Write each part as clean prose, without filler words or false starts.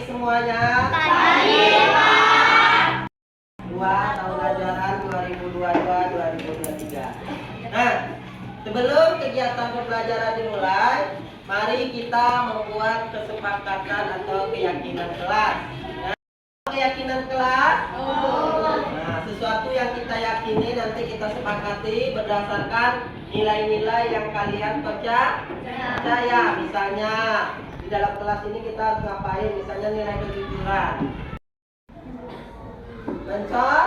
Semuanya. Pagi, Pak. 2 tahun ajaran 2022-2023. Nah, sebelum kegiatan pembelajaran dimulai, mari kita membuat kesepakatan atau keyakinan kelas. Nah, keyakinan kelas. Nah, sesuatu yang kita yakini nanti kita sepakati berdasarkan nilai-nilai yang kalian percaya. Misalnya dalam kelas ini kita harus ngapain, misalnya nilai kejujuran, mencontoh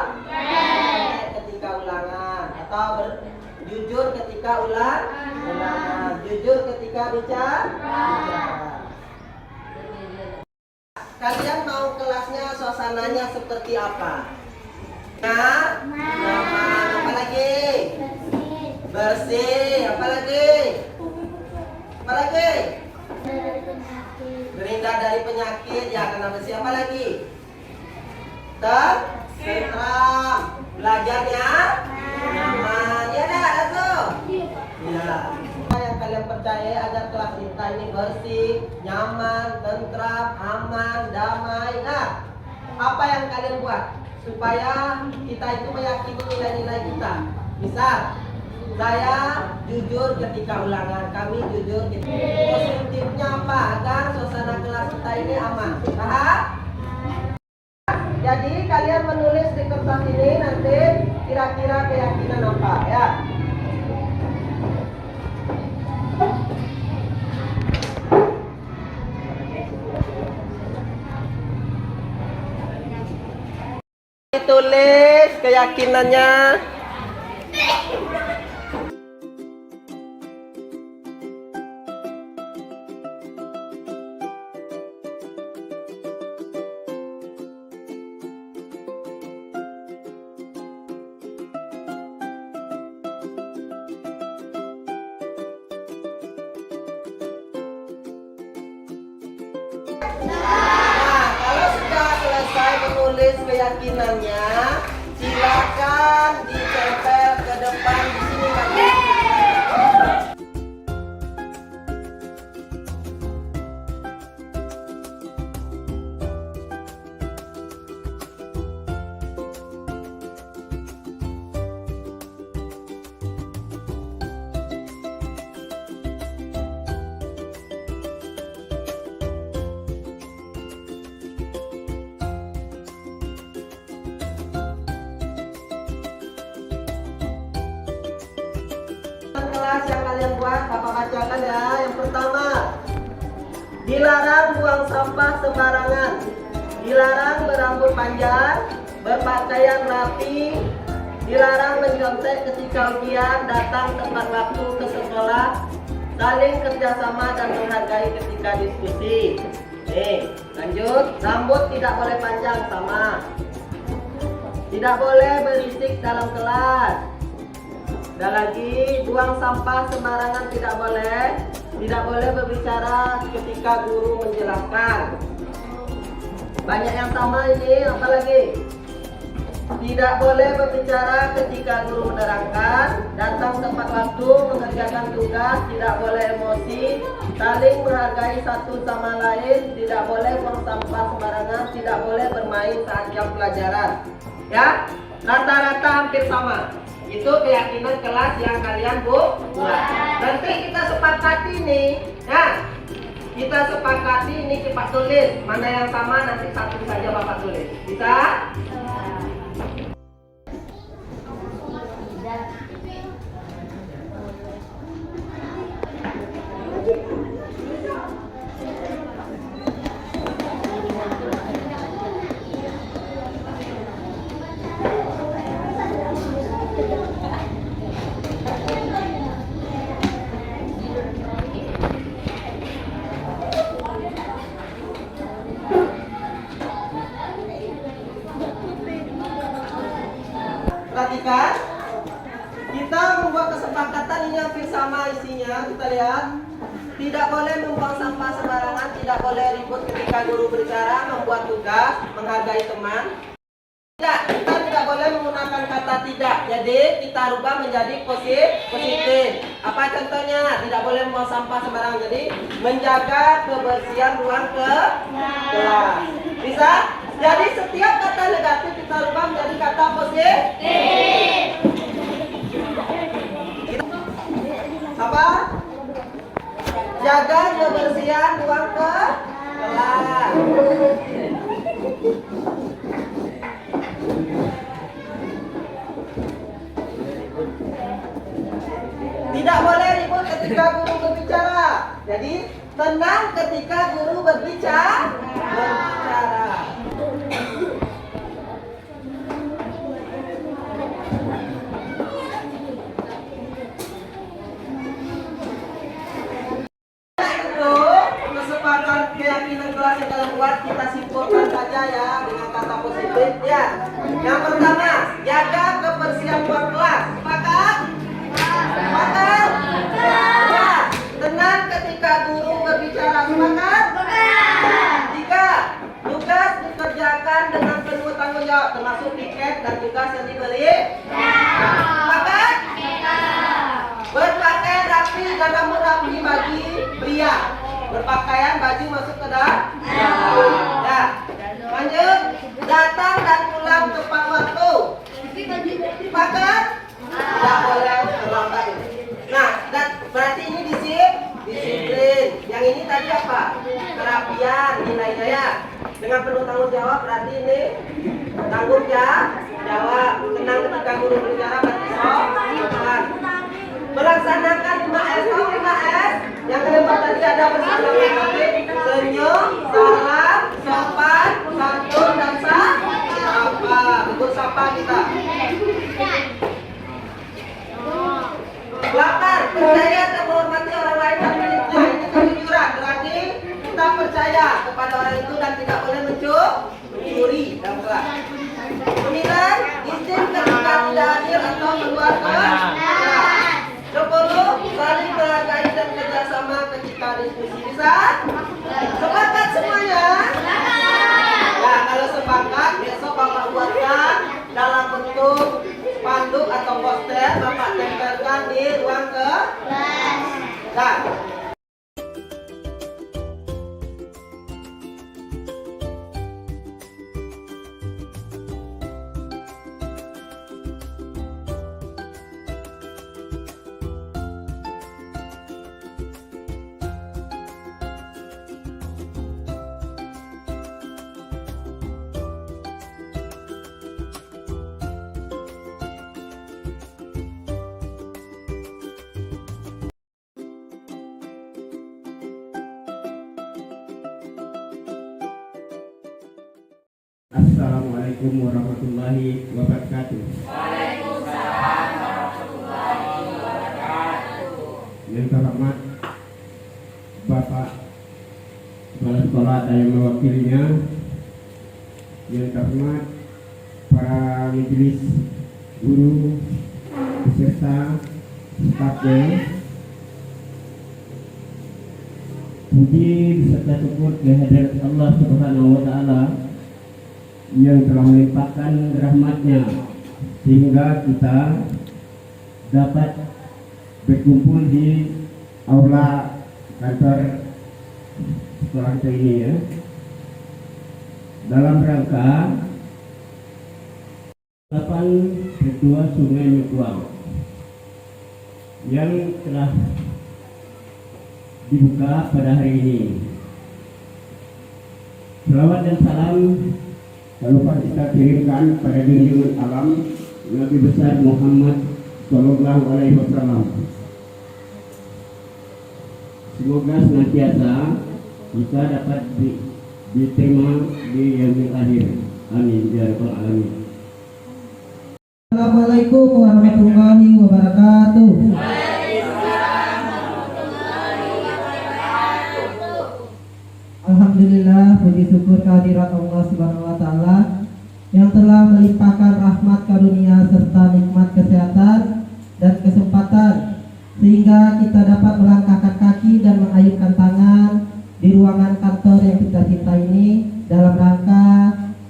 ketika ulangan, atau jujur ketika ulangan, jujur ketika bicara. Kalian mau kelasnya suasananya seperti apa? Nah, nyaman, apa lagi? Bersih, apa lagi? Apa lagi? Terhindar dari penyakit, ya, kena bersih. Apa lagi? Tentram, belajarnya nyaman. Ya dah, langsung. Ya. Apa yang kalian percaya agar kelas kita ini bersih, nyaman, tentram, aman, damai. Nah, apa yang kalian buat supaya kita itu meyakini nilai-nilai kita? Misal, saya jujur ketika ulangan, kami jujur ketika. Positifnya apa? Agar suasana kelas kita ini aman. Paham? Jadi kalian menulis di kertas ini nanti kira-kira keyakinan apa, ya. Tulis keyakinannya. Nah, kalau sudah selesai menulis keyakinannya, silakan ditempel ke depan di sini lagi. Kelas yang kalian buat, Bapak bacakan ya. Yang pertama, dilarang buang sampah sembarangan, dilarang berambut panjang, berpakaian rapi, dilarang mencontek ketika ujian, datang tepat waktu ke sekolah, saling kerjasama dan menghargai ketika diskusi. Nih, lanjut. Rambut tidak boleh panjang, sama. Tidak boleh berisik dalam kelas. Dan lagi, buang sampah sembarangan tidak boleh. Tidak boleh berbicara ketika guru menjelaskan. Banyak yang sama ini, apa lagi? Tidak boleh berbicara ketika guru menerangkan. Datang tepat waktu, mengerjakan tugas. Tidak boleh emosi. Saling menghargai satu sama lain. Tidak boleh buang sampah sembarangan. Tidak boleh bermain saat jam pelajaran. Ya, rata-rata hampir sama. Itu keyakinan kelas yang kalian buat. Nanti kita sepakati nih, ya. Kita sepakati ini cepat tulis. Mana yang sama nanti satu saja Bapak tulis. Bisa? sama isinya, kita lihat. Tidak boleh membuang sampah sembarangan, tidak boleh ribut ketika guru berbicara, membuat tugas, menghargai teman. Tidak, kita tidak boleh menggunakan kata tidak. Jadi kita rubah menjadi positif. Apa contohnya? Tidak boleh membuang sampah sembarangan. Jadi menjaga kebersihan ruang kelas. Bisa? Jadi setiap kata negatif kita rubah menjadi kata positif. Apa? Jaga kebersihan ruang kelas. Tidak boleh ribut ketika guru berbicara. Jadi tenang ketika guru berbicara. Keyakinan kelas yang kalian buat kita simpulkan saja ya dengan kata positif ya. Yang pertama, jaga kebersihan ruang kelas. Sepakat? Sepakat? Ya. Tenang ketika guru berbicara. Sepakat? Tiga, tugas dikerjakan dengan penuh tanggung jawab, termasuk tiket dan tugas yang dibeli. Sepakat? Berpakaian rapi dan rambut rapi bagi pria. Berpakaian baju masuk ke dalam. Ya. Lanjut. Datang dan pulang tepat waktu. Sepakat? Tidak boleh terlambat. Nah, berarti ini disiplin. Yang ini tadi apa? Kerapian nilainya ya. Dengan penuh tanggung jawab berarti ini tanggung jawab. Tenang ketika guru berbicara berarti sopan. Melaksanakan 5S. Tahu 5S? Yang keempat tadi ada bersama senyum, salam, sopan, santun, dan sapa. Tegur sapa kita. 8. Percaya dan menghormati orang lain dan miliknya. Ini kejujuran. Berarti kita percaya kepada orang itu dan tidak boleh mencuri dalam kelas. 9. Izin ketika tidak hadir atau keluar kelas. 10. Saling menghargai dan kerjasama ketika diskusi. Bisa? Sepakat semuanya? Nah, kalau sepakat, besok Bapak buatkan dalam bentuk spanduk atau poster, Bapak tempelkan di ruang kelas. Nah. Assalamualaikum warahmatullahi wabarakatuh. Waalaikumsalam warahmatullahi wabarakatuh. Yang terhormat Bapak Kepala Sekolah dan yang mewakilinya, yang terhormat para majelis guru beserta stafnya, puji beserta syukur kehadirat Allah Subhanahu wa Ta'ala yang telah melimpahkan rahmatnya sehingga kita dapat berkumpul di aula kantor sekolah kita ini ya, dalam rangka 8 Ketua Sungai Mekuang yang telah dibuka pada hari ini. Selawat dan salam lupa kita kirimkan pada junjungan alam Nabi besar Muhammad Sallallahu Alaihi Wasallam. Semoga senantiasa kita dapat diterima di yaumil akhir. Amin ya rabbal alamin. Assalamualaikum warahmatullahi wabarakatuh. Alhamdulillah, puji syukur kehadirat Allah Subhanahu wa Ta'ala yang telah melimpahkan rahmat karunia serta nikmat kesehatan dan kesempatan sehingga kita dapat melangkahkan kaki dan mengayunkan tangan di ruangan kantor yang kita cintai ini dalam rangka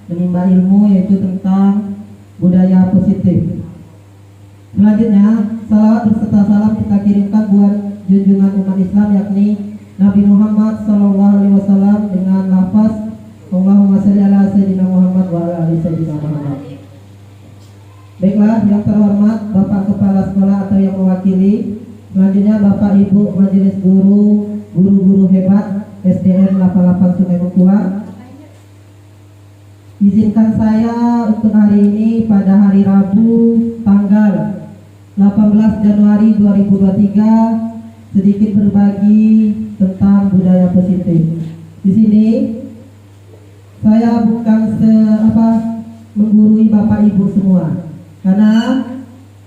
menimba ilmu, yaitu tentang budaya positif. Selanjutnya, salawat berserta salam kita kirimkan buat junjungan umat Islam, yakni Nabi Muhammad SAW, dengan lafaz Allahumma shalli ala sayyidina Muhammad wa ala ali sayyidina Muhammad. Baiklah, yang terhormat Bapak Kepala Sekolah atau yang mewakili, selanjutnya Bapak Ibu Majelis Guru, guru-guru hebat SDN 88 Sungai Mengkuang. Izinkan saya untuk hari ini pada hari Rabu tanggal 18 Januari 2023 sedikit berbagi tentang budaya positif. Di sini saya bukan menggurui Bapak Ibu semua, karena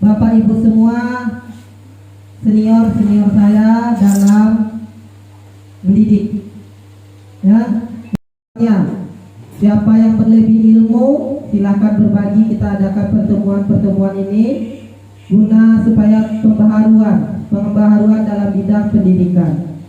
Bapak Ibu semua senior saya dalam mendidik. Siapa yang berlebih ilmu silakan berbagi. Kita adakan pertemuan ini guna supaya pembaharuan dalam bidang pendidikan.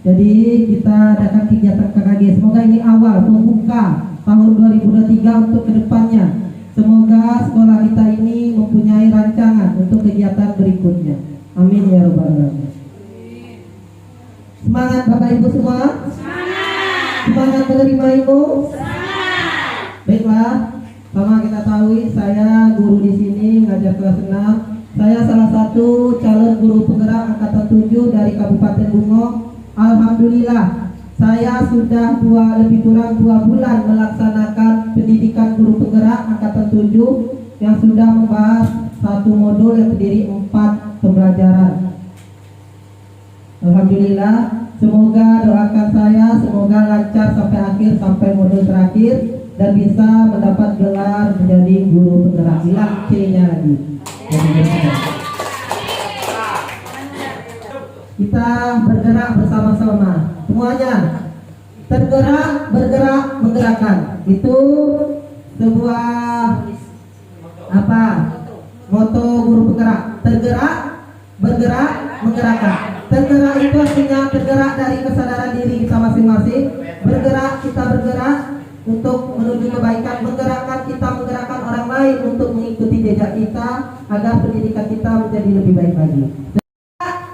Jadi kita adakan kegiatan KKG. Semoga ini awal pembuka tahun 2023 untuk kedepannya. Semoga sekolah kita ini mempunyai rancangan untuk kegiatan berikutnya. Amin ya rabbal alamin. Semangat Bapak Ibu semua. Semangat menerima ilmu. Baiklah, sama kita tahu saya guru di sini ngajar kelas 6. Saya salah satu calon guru penggerak angkatan 7 dari Kabupaten Bungo. Alhamdulillah, saya sudah lebih kurang 2 bulan melaksanakan pendidikan guru penggerak angkatan 7 yang sudah membahas satu modul yang terdiri 4 pembelajaran. Alhamdulillah, semoga doakan saya semoga lancar sampai akhir, sampai modul terakhir, dan bisa mendapat gelar menjadi guru penggerak. Hilang C-nya lagi. Kita bergerak bersama-sama semuanya. Tergerak, bergerak, menggerakkan. Itu sebuah moto guru penggerak. Tergerak, bergerak, menggerakkan. Tergerak itu artinya tergerak dari kesadaran diri kita masing-masing. Bergerak, kita bergerak untuk menuju kebaikan. Menggerakkan, kita menggerakkan orang lain untuk mengikuti jejak kita agar pendidikan kita menjadi lebih baik lagi.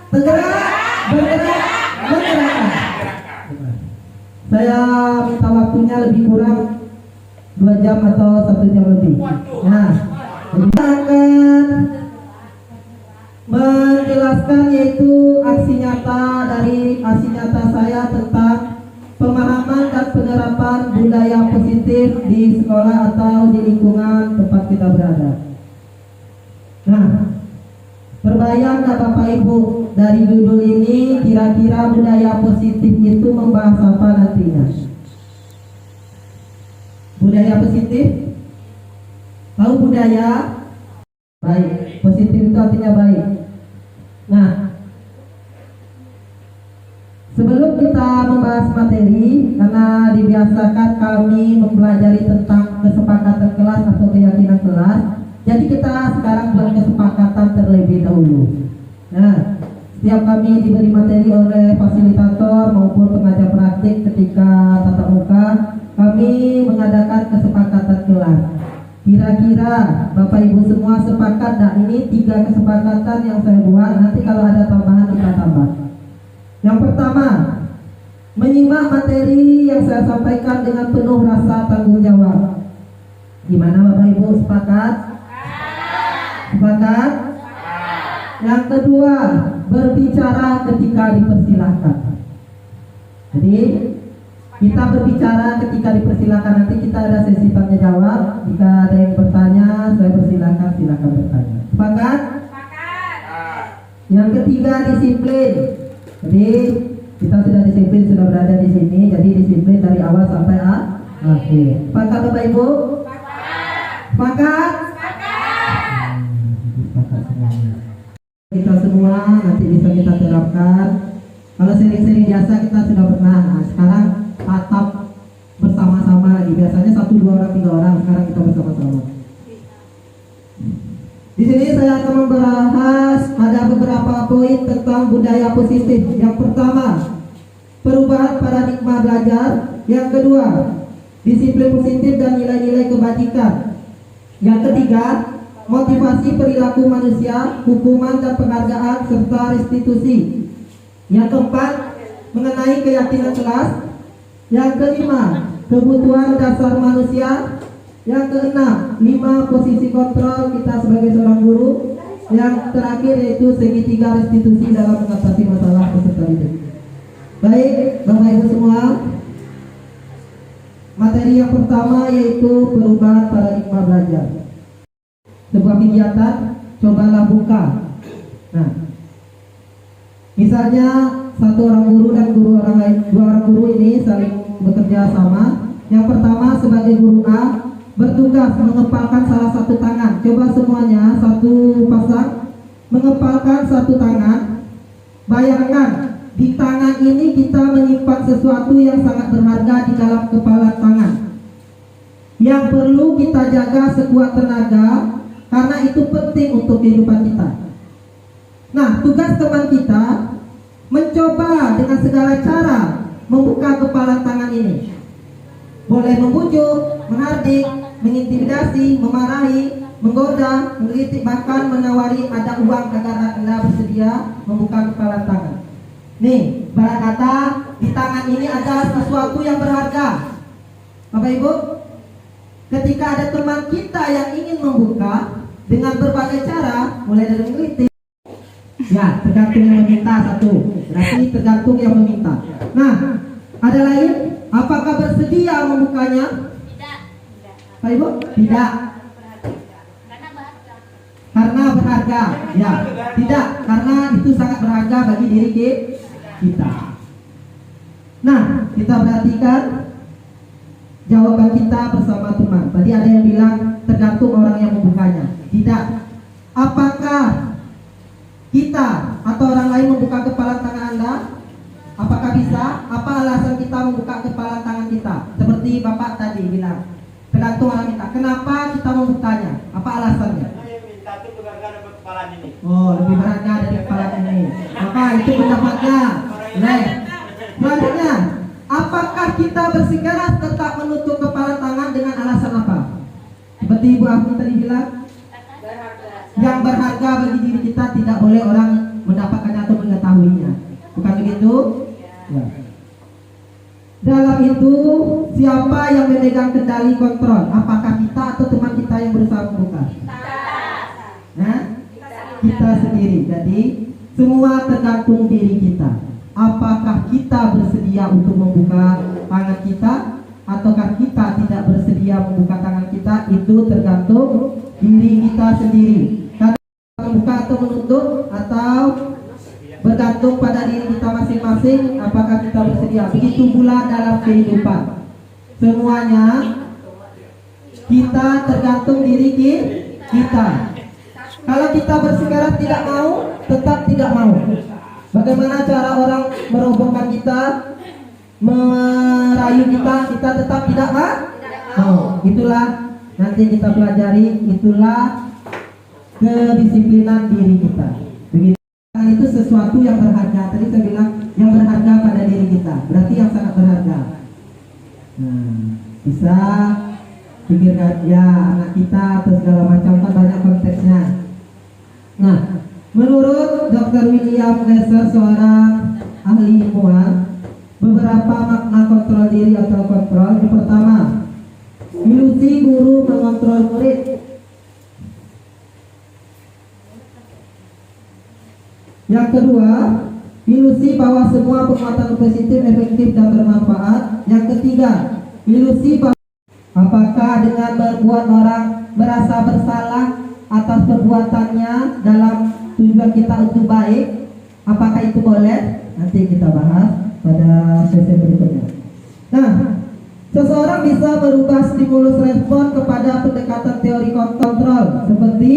Tergerak, bergerak, menggerakkan. Saya minta waktunya lebih kurang 2 jam atau 1 jam lebih. Kita akan menjelaskan yaitu aksi nyata saya tentang pemahaman dan penerapan budaya positif di sekolah atau di lingkungan tempat kita berada. Terbayang nggak Bapak Ibu dari judul ini kira-kira budaya positif itu membahas apa nantinya? Budaya positif? Tahu budaya? Baik, positif itu artinya baik. Sebelum kita membahas materi, karena dibiasakan kami mempelajari tentang kesepakatan kelas atau keyakinan kelas, jadi kita sekarang buat kesepakatan terlebih dahulu. Setiap kami diberi materi oleh fasilitator maupun pengajar praktik ketika tatap muka, kami mengadakan kesepakatan kelas. Kira-kira Bapak Ibu semua sepakat? Ini 3 kesepakatan yang saya buat. Nanti kalau ada tambahan kita tambah. Yang pertama, menyimak materi yang saya sampaikan dengan penuh rasa tanggung jawab. Gimana Bapak Ibu, sepakat? Sepakat? Yang kedua, berbicara ketika dipersilahkan. Jadi kita berbicara ketika dipersilakan. Nanti kita ada sesi tanya jawab. Jika ada yang bertanya, saya persilahkan, silakan bertanya. Sepakat? Yang ketiga, disiplin. Jadi kita sudah disiplin, sudah berada di sini. Jadi disiplin dari awal sampai akhir. Sepakat Bapak Ibu? Sepakat? Sepakat semuanya. Kita semua nanti bisa kita terapkan. Kalau sering-sering biasa kita sudah pernah. Sekarang tatap bersama-sama lagi. Biasanya 1, 2 orang, 3 orang. Sekarang kita bersama-sama. Di sini sini saya akan membahas ada beberapa poin tentang budaya positif. Yang pertama, perubahan paradigma belajar. Yang kedua, disiplin positif dan nilai-nilai kebajikan. Yang ketiga, motivasi perilaku manusia, hukuman dan penghargaan serta restitusi. Yang keempat, mengenai keyakinan kelas. Yang kelima, kebutuhan dasar manusia. Yang keenam, 5 posisi kontrol kita sebagai seorang guru. Yang terakhir yaitu segitiga restitusi dalam mengatasi masalah peserta didik. Baik, Bapak Ibu semua, materi yang pertama yaitu perubahan paradigma belajar. Sebuah kegiatan, cobalah buka. Nah, misalnya satu orang guru dan guru orang lain, dua orang guru ini saling bekerja sama. Yang pertama sebagai guru A bertugas mengepalkan salah satu tangan. Coba semuanya satu pasang mengepalkan satu tangan. Bayangkan di tangan ini kita menyimpan sesuatu yang sangat berharga di dalam kepala tangan, yang perlu kita jaga sekuat tenaga karena itu penting untuk kehidupan kita. Nah, tugas teman kita mencoba dengan segala cara membuka kepala tangan ini. Boleh membujuk, menghardik, mengintimidasi, memarahi, menggoda, mengkritik, bahkan menawari ada uang agar Anda bersedia membuka kepala tangan. Nih, barang kata di tangan ini ada sesuatu yang berharga. Bapak Ibu, ketika ada teman kita yang ingin membuka dengan berbagai cara, mulai dari mengkritik, ya tergantung yang meminta satu, berarti tergantung yang meminta. Nah, ada lain, apakah bersedia membukanya? Tidak. Pak Ibu? Tidak. Karena berharga. Ya, tidak, karena itu sangat berharga bagi diri kita. Nah, kita perhatikan jawaban kita bersama teman. Tadi ada yang bilang tergantung orang yang membukanya. Tidak. Apakah kita atau orang lain membuka kepala tangan Anda? Apakah bisa? Apa alasan kita membuka kepala tangan kita? Seperti Bapak tadi bilang, tergantung orang minta. Kenapa kita membukanya? Apa alasannya? Oh, lebih berharga dari kepala ini. Maka itu pendapatnya. Nah, selanjutnya, apakah kita bersikeras tetap menutup kepala tangan dengan alasan apa? Seperti Ibu Afni tadi bilang, yang berharga bagi diri kita tidak boleh orang mendapatkannya atau mengetahuinya. Bukan begitu? Ya. Dalam itu, siapa yang memegang kendali kontrol? Apakah kita atau teman kita yang berusaha membuka? Nah, kita sendiri. Jadi semua tergantung diri kita. Apakah kita bersedia untuk membuka tangan kita, ataukah kita tidak bersedia membuka tangan kita? Itu tergantung diri kita sendiri. Karena membuka atau menutup, atau bergantung pada diri kita masing-masing. Apakah kita bersedia? Begitu pula dalam kehidupan. Semuanya kita tergantung diri kita. Kalau kita bersikeras tidak mau, tetap tidak mau. Bagaimana cara orang merobohkan kita, merayu kita, kita tetap tidak mau. Itulah nanti kita pelajari, itulah kedisiplinan diri kita. Begitu. Itu sesuatu yang berharga. Tadi saya bilang yang berharga pada diri kita, berarti yang sangat berharga. Nah, bisa pikirkan ya anak kita atau segala macam, kan banyak konteksnya. Nah, menurut Dr. William Glasser, seorang ahli ilmuwan, beberapa makna kontrol diri atau kontrol. Yang pertama, ilusi guru mengontrol murid. Yang kedua, ilusi bahwa semua penguatan positif, efektif dan bermanfaat. Yang ketiga, ilusi bahwa apakah dengan membuat orang merasa bersalah atas perbuatannya dalam tujuan kita untuk baik, apakah itu boleh? Nanti kita bahas pada sesi berikutnya. Nah, seseorang bisa merubah stimulus respon kepada pendekatan teori kontrol, seperti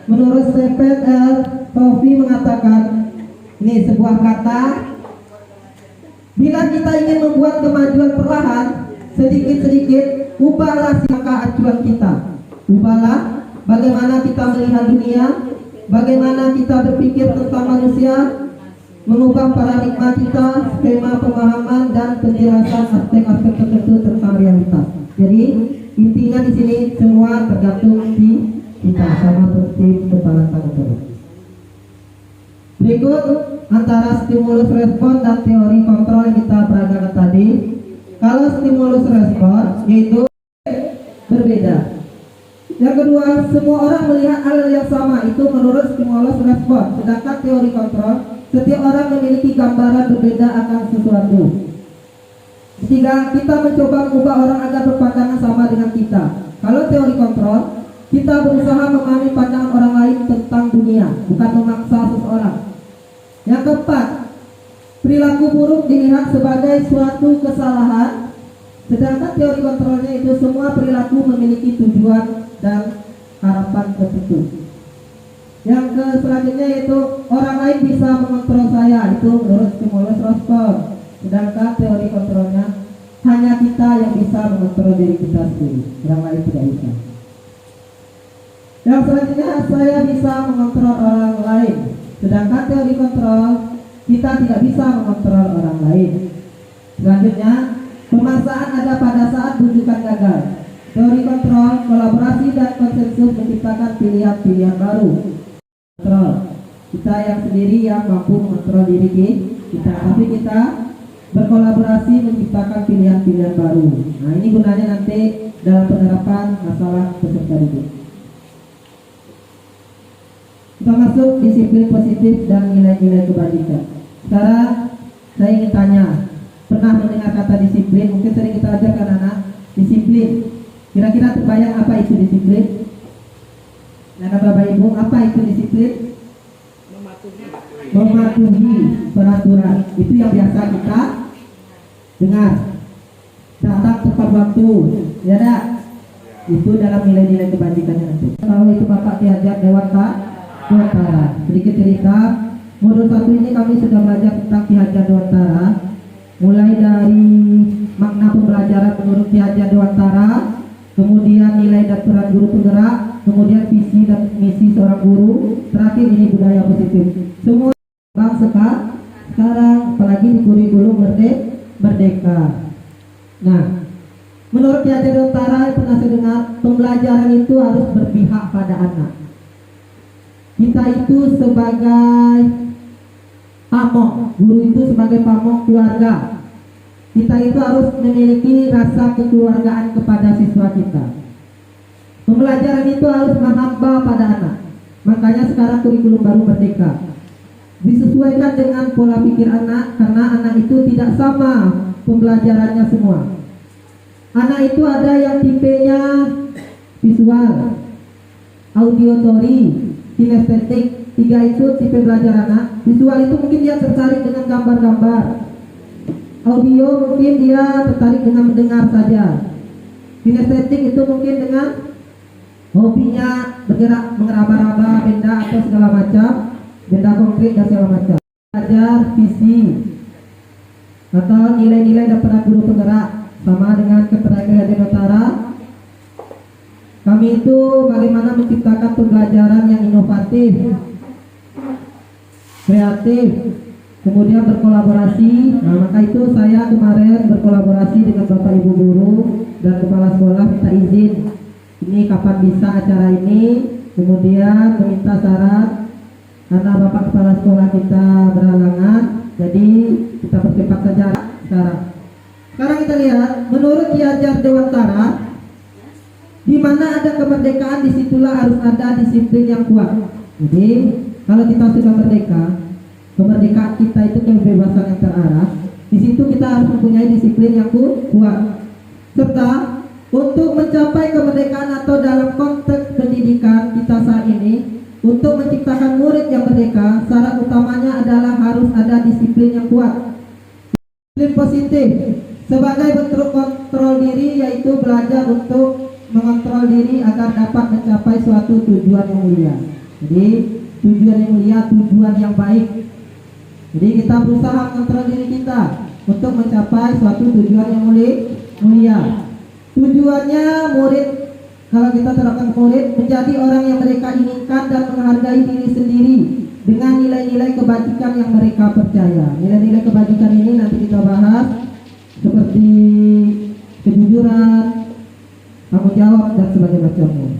menurut Stephen R. Covey mengatakan, ini sebuah kata, bila kita ingin membuat kemajuan perlahan, sedikit-sedikit ubahlah langkah acuan kita. Ubahlah bagaimana kita melihat dunia, bagaimana kita berpikir tentang manusia, mengubah paradigma kita, skema pemahaman dan penjelasan aspek-aspek tertentu tentang realitas. Jadi intinya di sini semua tergantung di kita, sama seperti kepala tangan terus. Berikut antara stimulus respon dan teori kontrol yang kita peragakan tadi. Kalau stimulus respon yaitu berbeda. Yang kedua, semua orang melihat hal yang sama, itu menurut stimulus respon. Sedangkan teori kontrol, setiap orang memiliki gambaran berbeda akan sesuatu. Ketiga, kita mencoba mengubah orang agar berpandangan sama dengan kita. Kalau teori kontrol, kita berusaha memahami pandangan orang lain tentang dunia, bukan memaksa seseorang. Yang keempat, perilaku buruk dilihat sebagai suatu kesalahan. Sedangkan teori kontrolnya itu semua perilaku memiliki tujuan dan harapan tertentu. Yang selanjutnya yaitu orang lain bisa mengontrol saya, itu menurut stimulus respon. Sedangkan teori kontrolnya hanya kita yang bisa mengontrol diri kita sendiri, orang lain tidak bisa. Yang selanjutnya saya bisa mengontrol orang lain. Sedangkan teori kontrol kita tidak bisa mengontrol orang lain. Selanjutnya, pemaksaan ada pada saat rujukan gagal. Teori kontrol, kolaborasi dan konsensus menciptakan pilihan-pilihan baru. Kontrol, kita yang sendiri yang mampu mengontrol diri kita, tapi kita berkolaborasi menciptakan pilihan-pilihan baru. Nah, ini gunanya nanti dalam penerapan masalah peserta didik. Kita masuk disiplin positif dan nilai-nilai kebajikan. Sekarang saya ingin tanya, pernah mendengar kata disiplin? Mungkin sering kita ajarkan anak disiplin. Kira-kira terbayang apa itu disiplin? Nah, Bapak Ibu, apa itu disiplin? Mematuhi peraturan. Itu yang biasa kita dengar. Datang tepat waktu, ya dah. Itu dalam nilai-nilai kebajikannya nanti. Kalau itu Bapak Ki Hajat Dewantara. Sedikit cerita, modul 1 ini kami sudah belajar tentang Ki Hajat Dewantara, mulai dari makna pembelajaran menurut Ki Hajat Dewantara, kemudian nilai dan peran guru penggerak, kemudian visi dan misi seorang guru, terakhir ini budaya positif. Semua bangsa sekarang, apalagi di kurikulum merdeka. Nah, menurut Ki Hajat Dewantara, pernah saya dengar, pembelajaran itu harus berpihak pada anak. Kita itu sebagai pamong, guru itu sebagai pamong keluarga. Kita itu harus memiliki rasa kekeluargaan kepada siswa kita. Pembelajaran itu harus menambah pada anak. Makanya sekarang kurikulum baru merdeka disesuaikan dengan pola pikir anak, karena anak itu tidak sama pembelajarannya semua. Anak itu ada yang tipenya visual, auditory, kinestetik. 3 itu tipe belajar anak. Visual itu mungkin dia tertarik dengan gambar-gambar. Audio mungkin dia tertarik dengan mendengar saja. Kinestetik itu mungkin dengan hobinya bergerak, mengeraba-raba benda atau segala macam, benda konkret dan segala macam. Belajar visi atau nilai-nilai dan peran guru penggerak, sama dengan keterangan Ki Hajat Dewantara. Kami itu bagaimana menciptakan pembelajaran yang inovatif, kreatif, kemudian berkolaborasi. Nah, maka itu saya kemarin berkolaborasi dengan Bapak Ibu guru dan kepala sekolah, minta izin ini kapan bisa acara ini, kemudian meminta syarat karena Bapak kepala sekolah kita berhalangan, jadi kita percepat saja sekarang. Sekarang kita lihat, menurut Ki Hajat Dewantara, di mana ada kemerdekaan, disitulah harus ada disiplin yang kuat. Jadi kalau kita sudah merdeka, kemerdekaan kita itu kebebasan yang terarah, di situ kita harus mempunyai disiplin yang kuat. Serta untuk mencapai kemerdekaan atau dalam konteks pendidikan kita saat ini, untuk menciptakan murid yang merdeka, syarat utamanya adalah harus ada disiplin yang kuat. Disiplin positif sebagai bentuk kontrol diri, yaitu belajar untuk mengontrol diri agar dapat mencapai suatu tujuan yang mulia. Jadi tujuan yang mulia, tujuan yang baik. Jadi kita berusaha mengontrol diri kita untuk mencapai suatu tujuan yang mulia. Tujuannya murid kalau kita terapkan murid, menjadi orang yang mereka inginkan dan menghargai diri sendiri dengan nilai-nilai kebajikan yang mereka percaya. Nilai-nilai kebajikan ini nanti kita bahas seperti kejujuran, tanggung jawab dan sebagainya macamnya.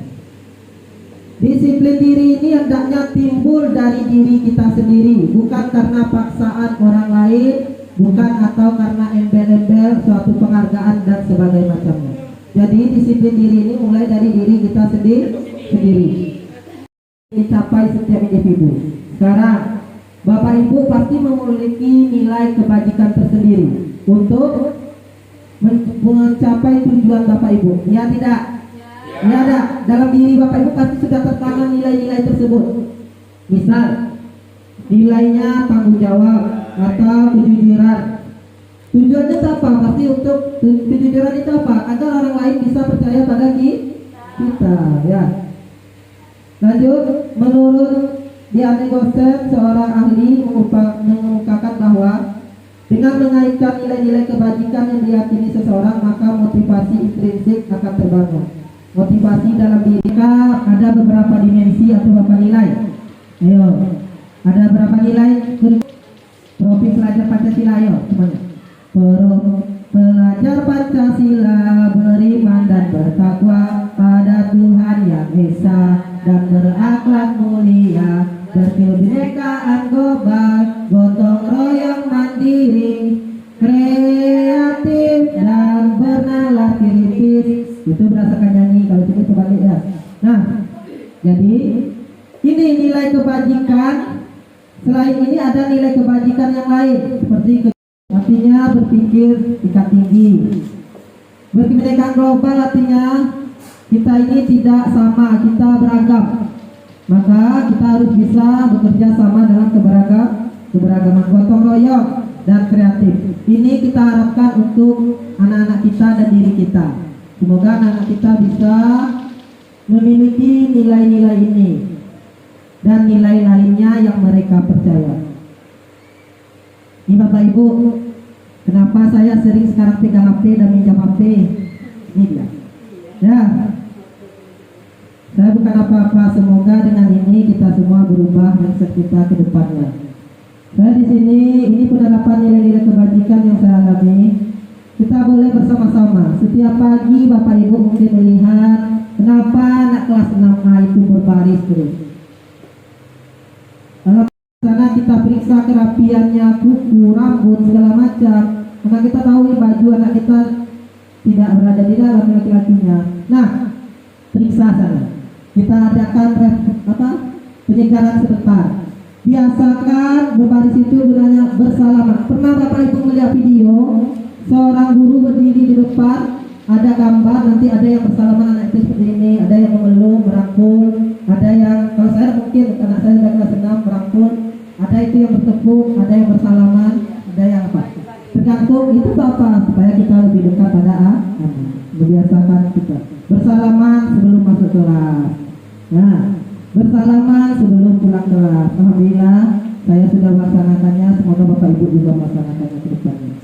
Disiplin diri ini hendaknya timbul dari diri kita sendiri, bukan karena paksaan orang lain, bukan atau karena embel-embel suatu penghargaan dan sebagainya macamnya. Jadi disiplin diri ini mulai dari diri kita sendiri. Dicapai setiap individu. Sekarang Bapak Ibu pasti memiliki nilai kebajikan tersendiri untuk mencapai tujuan Bapak Ibu. Ya tidak? Ya ada. Dalam diri Bapak Ibu pasti sudah tertanam nilai-nilai tersebut. Misal nilainya tanggung jawab atau kejujuran. Tujuannya apa? Pasti untuk kejujuran itu apa? Agar orang lain bisa percaya pada kita. Ya. Lanjut, menurut Diane Gosen, seorang ahli mengungkapkan bahwa dengan mengaitkan nilai-nilai kebajikan yang diyakini seseorang, maka motivasi intrinsik akan terbangun. Motivasi dalam diri ada beberapa dimensi atau beberapa nilai. Ayo, ada berapa nilai? Profil pelajar Pancasila, ayo semuanya. Pelajar Pancasila beriman dan bertakwa pada Tuhan Yang Esa dan berakhlak mulia, berkebinekaan global, gotong royong mandiri, kreatif dan bernalar kritis. Itu berdasarkan nyanyi, kalau itu kebalik ya. Nah, jadi ini nilai kebajikan. Selain ini ada nilai kebajikan yang lain seperti artinya berpikir tingkat tinggi. Berkebinekaan global artinya kita ini tidak sama, kita beragam. Maka kita harus bisa bekerja sama dalam keberagaman, gotong royong dan kreatif. Ini kita harapkan untuk anak-anak kita dan diri kita. Semoga anak-anak kita bisa memiliki nilai-nilai ini dan nilai lainnya yang mereka percaya. Ini Bapak Ibu, kenapa saya sering sekarang pegang HP dan minjam HP? Ini dia. Ya, saya bukan apa-apa. Semoga dengan ini kita semua berubah mindset kita ke depannya. Saya di sini, ini penerapan nilai-nilai kebajikan yang saya alami. Kita boleh bersama-sama. Setiap pagi Bapak Ibu mungkin melihat kenapa anak kelas 6A itu berbaris terus. Kalau sana kita periksa kerapiannya, kuku, rambut, segala macam. Karena kita tahu baju anak kita tidak berada di dalam laki-lakinya. Nah, periksa sana. Kita adakan penyegaran sebentar. Biasakan berbaris itu gunanya bersalaman. Pernah Bapak Ibu melihat video seorang guru berdiri di depan, ada gambar, nanti ada yang bersalaman anak itu seperti ini, ada yang memeluk, merangkul, ada yang, kalau saya mungkin anak saya sudah kelas 6 merangkul, ada itu yang bertepuk, ada yang bersalaman, ada yang apa? Tergantung itu apa? Supaya kita lebih dekat pada membiasakan kita bersalaman sebelum masuk kelas. Nah, bersalaman sebelum pulang kelas. Alhamdulillah saya sudah melaksanakannya. Semoga Bapak Ibu juga melaksanakannya ke depannya.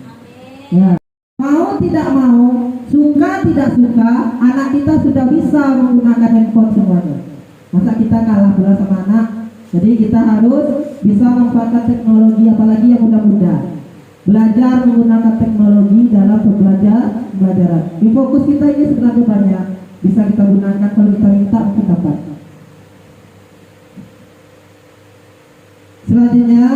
Ya, mau tidak mau, suka tidak suka, anak kita sudah bisa menggunakan handphone semuanya. Masa kita kalah pula sama anak? Jadi kita harus bisa memanfaatkan teknologi, apalagi yang muda-muda. Belajar menggunakan teknologi dalam pembelajaran. Di fokus kita ini sebenarnya banyak, bisa kita gunakan kalau kita minta mungkin dapat. Selanjutnya,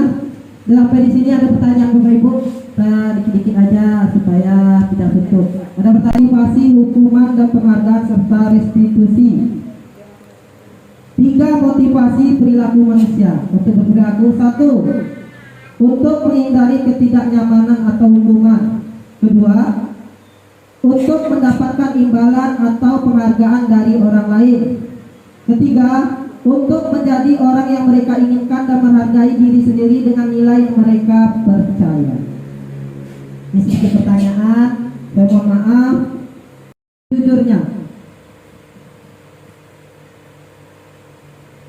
sampai di sini ada pertanyaan Bapak Ibu. Kita dikit-dikit aja supaya tidak tutup. Ada pertanyaan motivasi, hukuman dan penghargaan serta restitusi. 3 motivasi perilaku manusia untuk berperilaku. 1. Untuk menghindari ketidaknyamanan atau hukuman. 2. Untuk mendapatkan imbalan atau penghargaan dari orang lain. 3. Untuk menjadi orang yang mereka inginkan dan menghargai diri sendiri dengan nilai yang mereka percaya. Ini sedikit pertanyaan, saya mohon maaf. Jujurnya,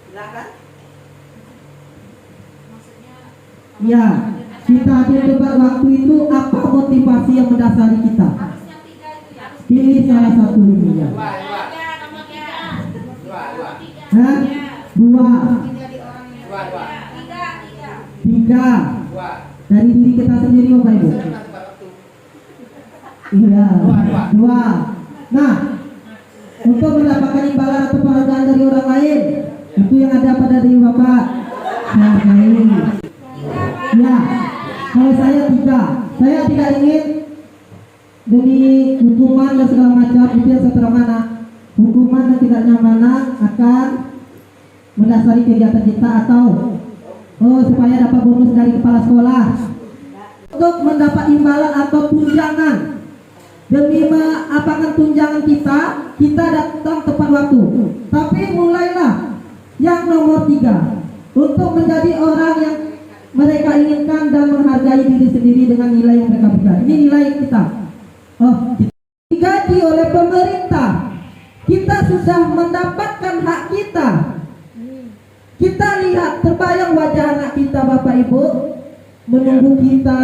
Silakan. ya, kita ada debat waktu itu apa motivasi yang mendasari kita? Pilih salah satu ini ya. Hah? 2. Dua. 3. Dari diri kita sendiri Bapak Ibu. Iya. 2. Nah, untuk mendapatkan imbalan atau penghargaan dari orang lain, itu yang ada pada diri Bapak. Hargai. Ya, kalau saya 3. Saya tidak ingin demi hukuman dan segala macam itu yang setelah mana hukuman dan tidaknya mana akan mendasari kegiatan kita atau supaya dapat bonus dari kepala sekolah untuk mendapat imbalan atau tunjangan demi mengapakan tunjangan kita datang tepat waktu. Tapi mulailah yang nomor 3 untuk menjadi orang yang mereka inginkan dan menghargai diri sendiri dengan nilai yang mereka berikan. Ini nilai kita. Digaji oleh pemerintah, kita sudah mendapatkan hak kita. Kita lihat terbayang wajah anak kita Bapak Ibu menunggu kita.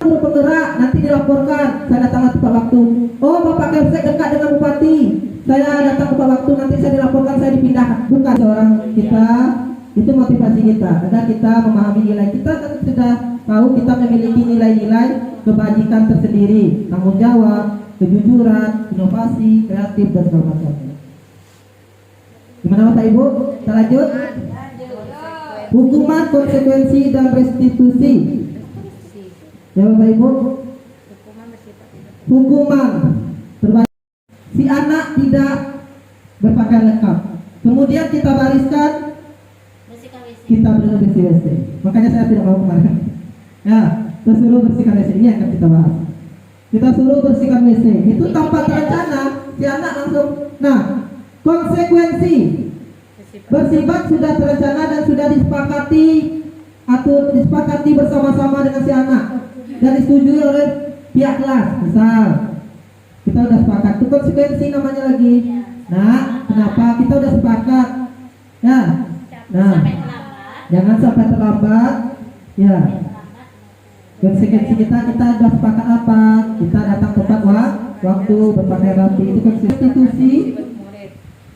Guru penggerak nanti dilaporkan saya datang tepat waktu. Oh Bapak Kepsek dekat dengan Bupati, saya datang tepat waktu, nanti saya dilaporkan saya dipindah. Bukan seorang kita. Itu motivasi kita agar kita memahami nilai kita kan sudah tahu kita memiliki nilai-nilai kebajikan tersendiri, tanggung jawab, kejujuran, inovasi, kreatif dan segala macamnya. Gimana Bapak Ibu? Kita lanjut. Hukuman, konsekuensi dan restitusi. Ya Bapak Ibu. Hukuman terbaik si anak tidak berpakaian lengkap. Kemudian kita bariskan kita belum bersih WC. Makanya saya tidak mau kemarin. Ya, kita suruh bersihkan WC. Ini akan kita bahas. Kita suruh bersihkan WC. Itu tanpa terencana, si anak langsung. Nah, konsekuensi bersifat sudah terencana dan sudah disepakati atau disepakati bersama-sama dengan si anak dan disetujui oleh pihak kelas. Misal kita sudah sepakat. Itu konsekuensi namanya lagi. Nah, kenapa kita sudah sepakat? Ya. Nah, jangan sampai terlambat. Ya. Konsekuensi kita sudah sepakat apa? Kita datang tepat waktu, berpakaian rapi. Itu konstitusi.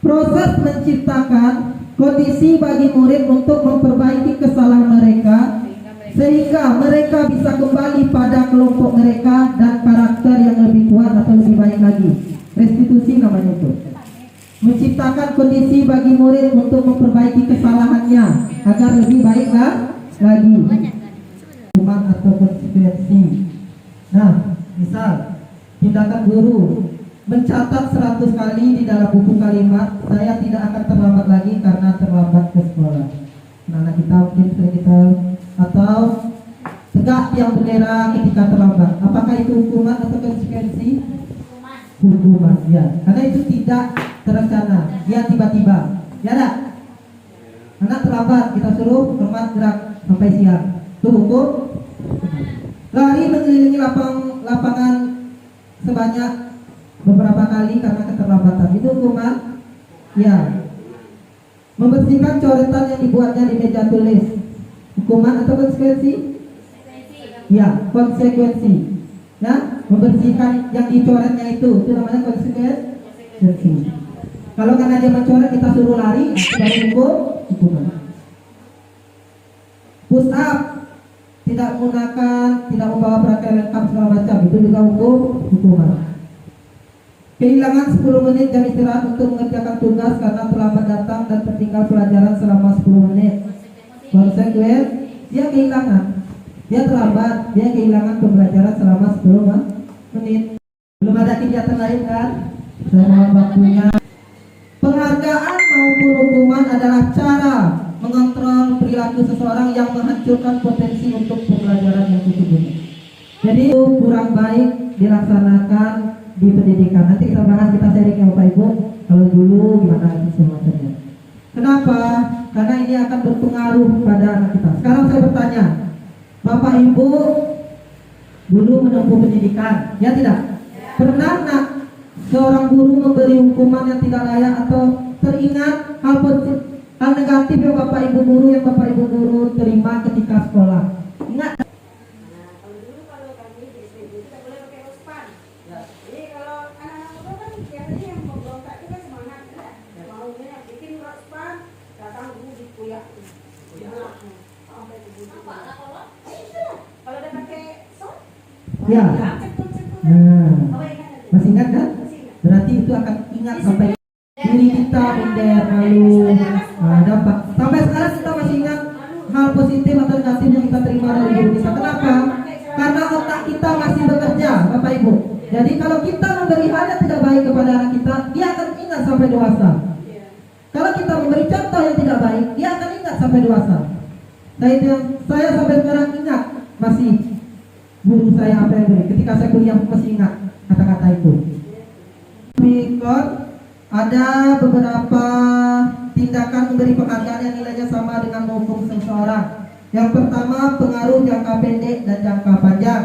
Proses menciptakan kondisi bagi murid untuk memperbaiki kesalahan mereka sehingga mereka bisa kembali pada kelompok mereka dan karakter yang lebih kuat atau lebih baik lagi. Restitusi namanya itu. Menciptakan kondisi bagi murid untuk memperbaiki kesalahannya agar lebih baiklah lagi. Hukuman atau konsekuensi. Nah, misal tindakan guru mencatat 100 kali di dalam buku kalimat, saya tidak akan terlambat lagi karena terlambat ke sekolah. Anak kita mungkin sering kita atau tegak tiang bendera ketika terlambat. Apakah itu hukuman atau konsekuensi? Hukuman, ya. Karena itu tidak terencana, dia tiba-tiba. Ya tak? Anak terlambat, kita suruh hormat gerak sampai siang. Itu hukum. Lari mengelilingi lapangan sebanyak beberapa kali karena keterlambatan. Itu hukuman. Ya. Membersihkan coretan yang dibuatnya di meja tulis. Hukuman atau konsekuensi? Ya, konsekuensi. Ya, membersihkan yang dicoretnya itu namanya konsekuensi. Kalau karena dia mencoret kita suruh lari, dari hukuman. Push up, tidak menggunakan, tidak membawa pakaian lengkap segala macam, itu juga hukuman. Kehilangan 10 menit jam istirahat untuk mengerjakan tugas karena terlambat datang dan tertinggal pelajaran selama 10 menit. Konsekuensi, dia kehilangan. Dia terlambat, dia kehilangan pembelajaran selama 10 menit. Belum ada kegiatan lain kan? Saya mohon waktunya. Penghargaan maupun hukuman adalah cara mengontrol perilaku seseorang yang menghancurkan potensi untuk pembelajaran yang sesungguhnya. Jadi itu kurang baik dilaksanakan di pendidikan. Nanti kita bahas, kita sharing ya Bapak Ibu. Kalau dulu gimana semacamnya. Kenapa? Karena ini akan berpengaruh pada anak kita. Sekarang saya bertanya, Bapak Ibu dulu menempuh pendidikan, ya tidak? Pernah nak seorang guru memberi hukuman yang tidak layak atau teringat hal negatif yang Bapak Ibu guru terima ketika sekolah? Ingat? Kalau dulu kalau kami di SPB kita boleh pakai rospan. Jadi kalau anak-anak muda kan biasanya yang memberontak itu kan semangat, maunya bikin rospan. Ya. Nah, masih ingat kan? Berarti itu akan ingat sampai diri kita minder, malu. Nah, dapat. Sampai sekarang kita masih ingat hal positif atau negatif yang kita terima dari diri kita. Kenapa? Karena otak kita masih bekerja, Bapak Ibu. Jadi kalau kita memberi hal yang tidak baik kepada anak kita, dia akan ingat sampai dewasa. Kalau kita memberi contoh yang tidak baik, dia akan ingat sampai dewasa. Saya sampai sekarang ingat masih guru saya apa yang beri. Ketika saya kuliah masih ingat kata-kata itu. Berikut ada beberapa tindakan memberi penghargaan yang nilainya sama dengan menghukum seseorang. Yang pertama, pengaruh jangka pendek dan jangka panjang.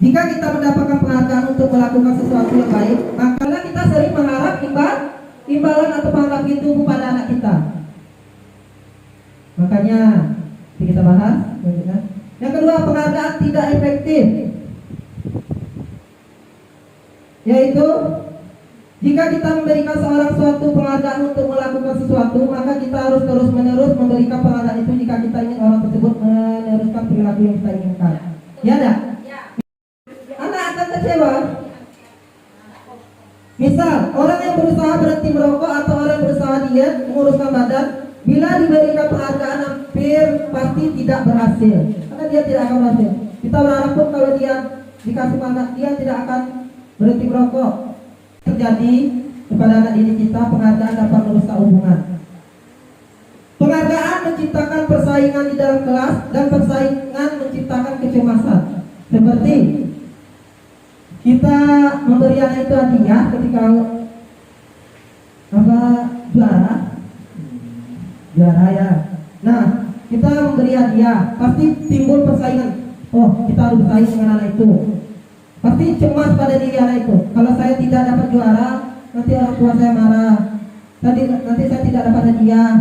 Jika kita mendapatkan penghargaan untuk melakukan sesuatu yang baik, maka kita sering mengharap imbalan atau penghargaan itu kepada anak kita. Makanya kita bahas. Yang kedua, penghargaan tidak efektif, yaitu jika kita memberikan seorang suatu penghargaan untuk melakukan sesuatu, maka kita harus terus-menerus memberikan penghargaan itu jika kita ingin orang tersebut meneruskan perilaku yang kita inginkan. Ya enggak? Anak akan kecewa. Misal, orang yang berusaha berhenti merokok atau orang yang berusaha diet, menguruskan badan, bila diberikan penghargaan hampir pasti tidak berhasil, karena dia tidak akan berhasil. Kita berharap pun kalau dia dikasih penghargaan, dia tidak akan berhenti merokok. Terjadi kepada anak didik kita, penghargaan dapat merusak hubungan. Penghargaan menciptakan persaingan di dalam kelas, dan persaingan menciptakan kecemasan. Seperti kita memberi anak itu hadiah ketika juara ya. Nah, kita memberi hadiah, pasti timbul persaingan. Oh, kita harus bersaing dengan anak itu. Pasti cemas pada diri anak itu. Kalau saya tidak dapat juara, nanti orang tua saya marah. Nanti saya tidak dapat hadiah.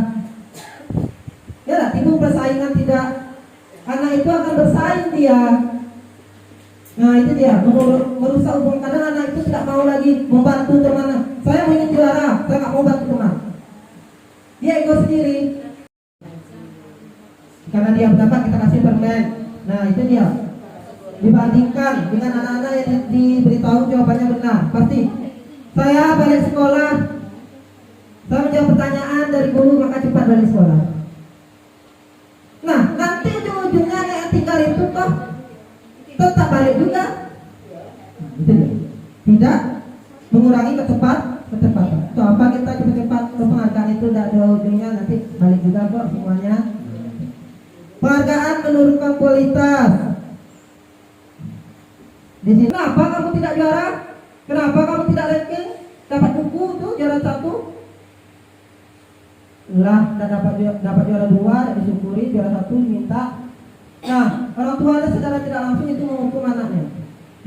Ya lah, timbul persaingan tidak. Anak itu akan bersaing dia. Nah itu dia, merusak hubungan. Kadang anak itu tidak mau lagi membantu teman. Saya ingin juara, saya nggak mau bantu teman. Dia ego sendiri. Karena dia mendapat, kita kasih permen. Nah itu dia. Dibandingkan dengan anak-anak yang diberitahu jawabannya benar, pasti. Saya balik sekolah, saya menjawab pertanyaan dari guru, maka cepat balik sekolah. Nah nanti ujung-ujungnya yang tinggal itu toh tetap balik juga. Itu dia. Tidak mengurangi kecepatan. Itu apa kita cepat-cepat penghargaan itu tidak ada ujungnya, nanti balik juga kok semuanya. Penghargaan menurunkan kualitas. Di sini, kenapa kamu tidak juara? Kenapa kamu tidak ranking? Dapat buku tuh juara 1. Lah, dapat juara 2, tidak disyukuri, juara 1 diminta. Nah, orang tuanya secara tidak langsung itu menghukum anaknya.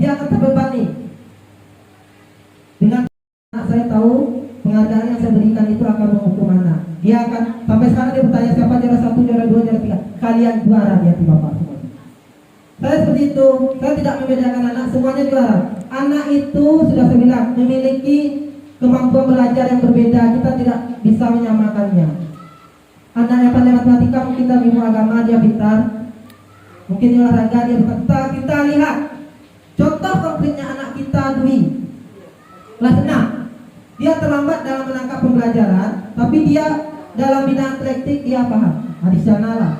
Dia akan terbebani. Dengan anak saya tahu penghargaan yang saya berikan itu akan menghukum anak. Dia akan sampai sekarang dia bertanya siapa juara 1, juara 2, juara 3. Kalian juara, dia bapak semua. Saya seperti itu, saya tidak membedakan anak, semuanya juara. Anak itu sudah saya bilang memiliki kemampuan belajar yang berbeda, kita tidak bisa menyamakannya. Anak yang pandai matematika mungkin dalam ilmu agama dia pintar, mungkin di olahraga dia pintar. Kita lihat contoh konkretnya anak kita Dwi, kelas 6. Dia terlambat dalam menangkap pembelajaran, tapi dia dalam bidang atletik dia paham. Di sana lah.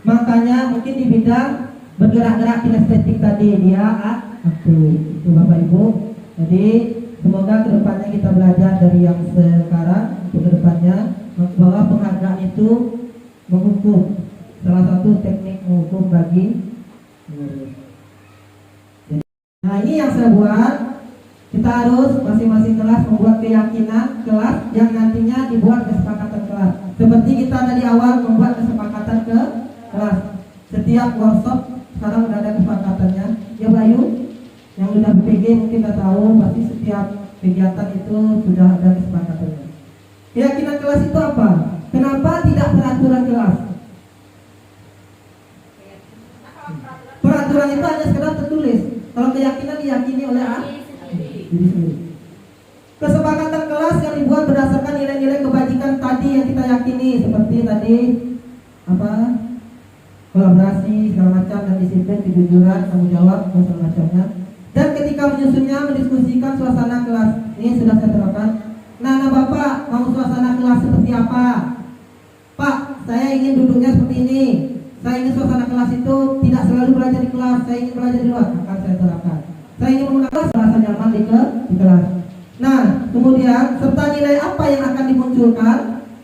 Makanya mungkin di bidang bergerak-gerak kinestetik tadi dia aktif. Itu Bapak Ibu. Jadi semoga kedepannya kita belajar dari yang sekarang untuk kedepannya bahwa penghargaan itu menghukum. Salah satu teknik menghukum bagi. Nah ini yang saya buat. Kita harus masing-masing kelas membuat keyakinan kelas yang nantinya dibuat kesepakatan kelas. Seperti kita dari awal membuat kesepakatan ke kelas. Setiap workshop sekarang sudah ada kesepakatannya. Ya Bayu, yang sudah BPG mungkin sudah tahu, pasti setiap kegiatan itu sudah ada kesepakatannya. Keyakinan kelas itu apa? Kenapa tidak peraturan kelas? Peraturan itu hanya sekedar tertulis. Kalau keyakinan diyakini oleh kesepakatan kelas yang dibuat berdasarkan nilai-nilai kebajikan tadi yang kita yakini, seperti tadi kolaborasi segala macam dan disiplin, kejujuran, tanggung jawab dan segala macamnya. Dan ketika menyusunnya mendiskusikan suasana kelas ini sudah saya terapkan. Nah, Bapak mau suasana kelas seperti apa? Pak, saya ingin duduknya seperti ini. Saya ingin suasana kelas itu tidak selalu belajar di kelas, saya ingin belajar di luar. Akan saya terapkan. Saya ingin menggunakan rasa nyaman di kelas. Nah, kemudian serta nilai apa yang akan dimunculkan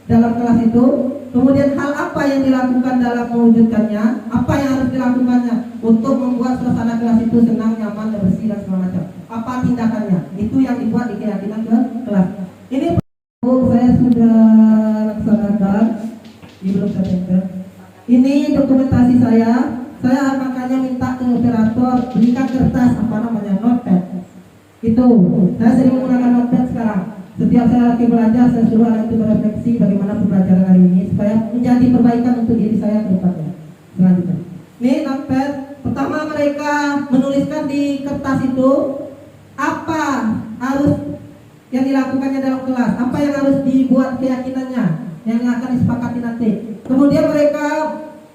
dalam kelas itu, kemudian hal apa yang dilakukan dalam mewujudkannya, apa yang harus dilakukannya untuk membuat suasana kelas itu senang, nyaman, dan bersih dan segala macam. Apa tindakannya? Itu yang dibuat di keyakinan kelas. Ini saya sudah laksanakan, ini belum saya tempel. Ini dokumentasi saya makanya minta ke operator berikan kertas notepad. Itu saya sering menggunakan notepad sekarang. Setiap saya lagi belajar, saya suruh anak itu berefleksi bagaimana pembelajaran hari ini supaya menjadi perbaikan untuk diri saya ke depannya. Selanjutnya, ini notepad. Pertama mereka menuliskan di kertas itu apa harus yang dilakukannya dalam kelas, apa yang harus dibuat keyakinannya yang akan disepakati nanti. Kemudian mereka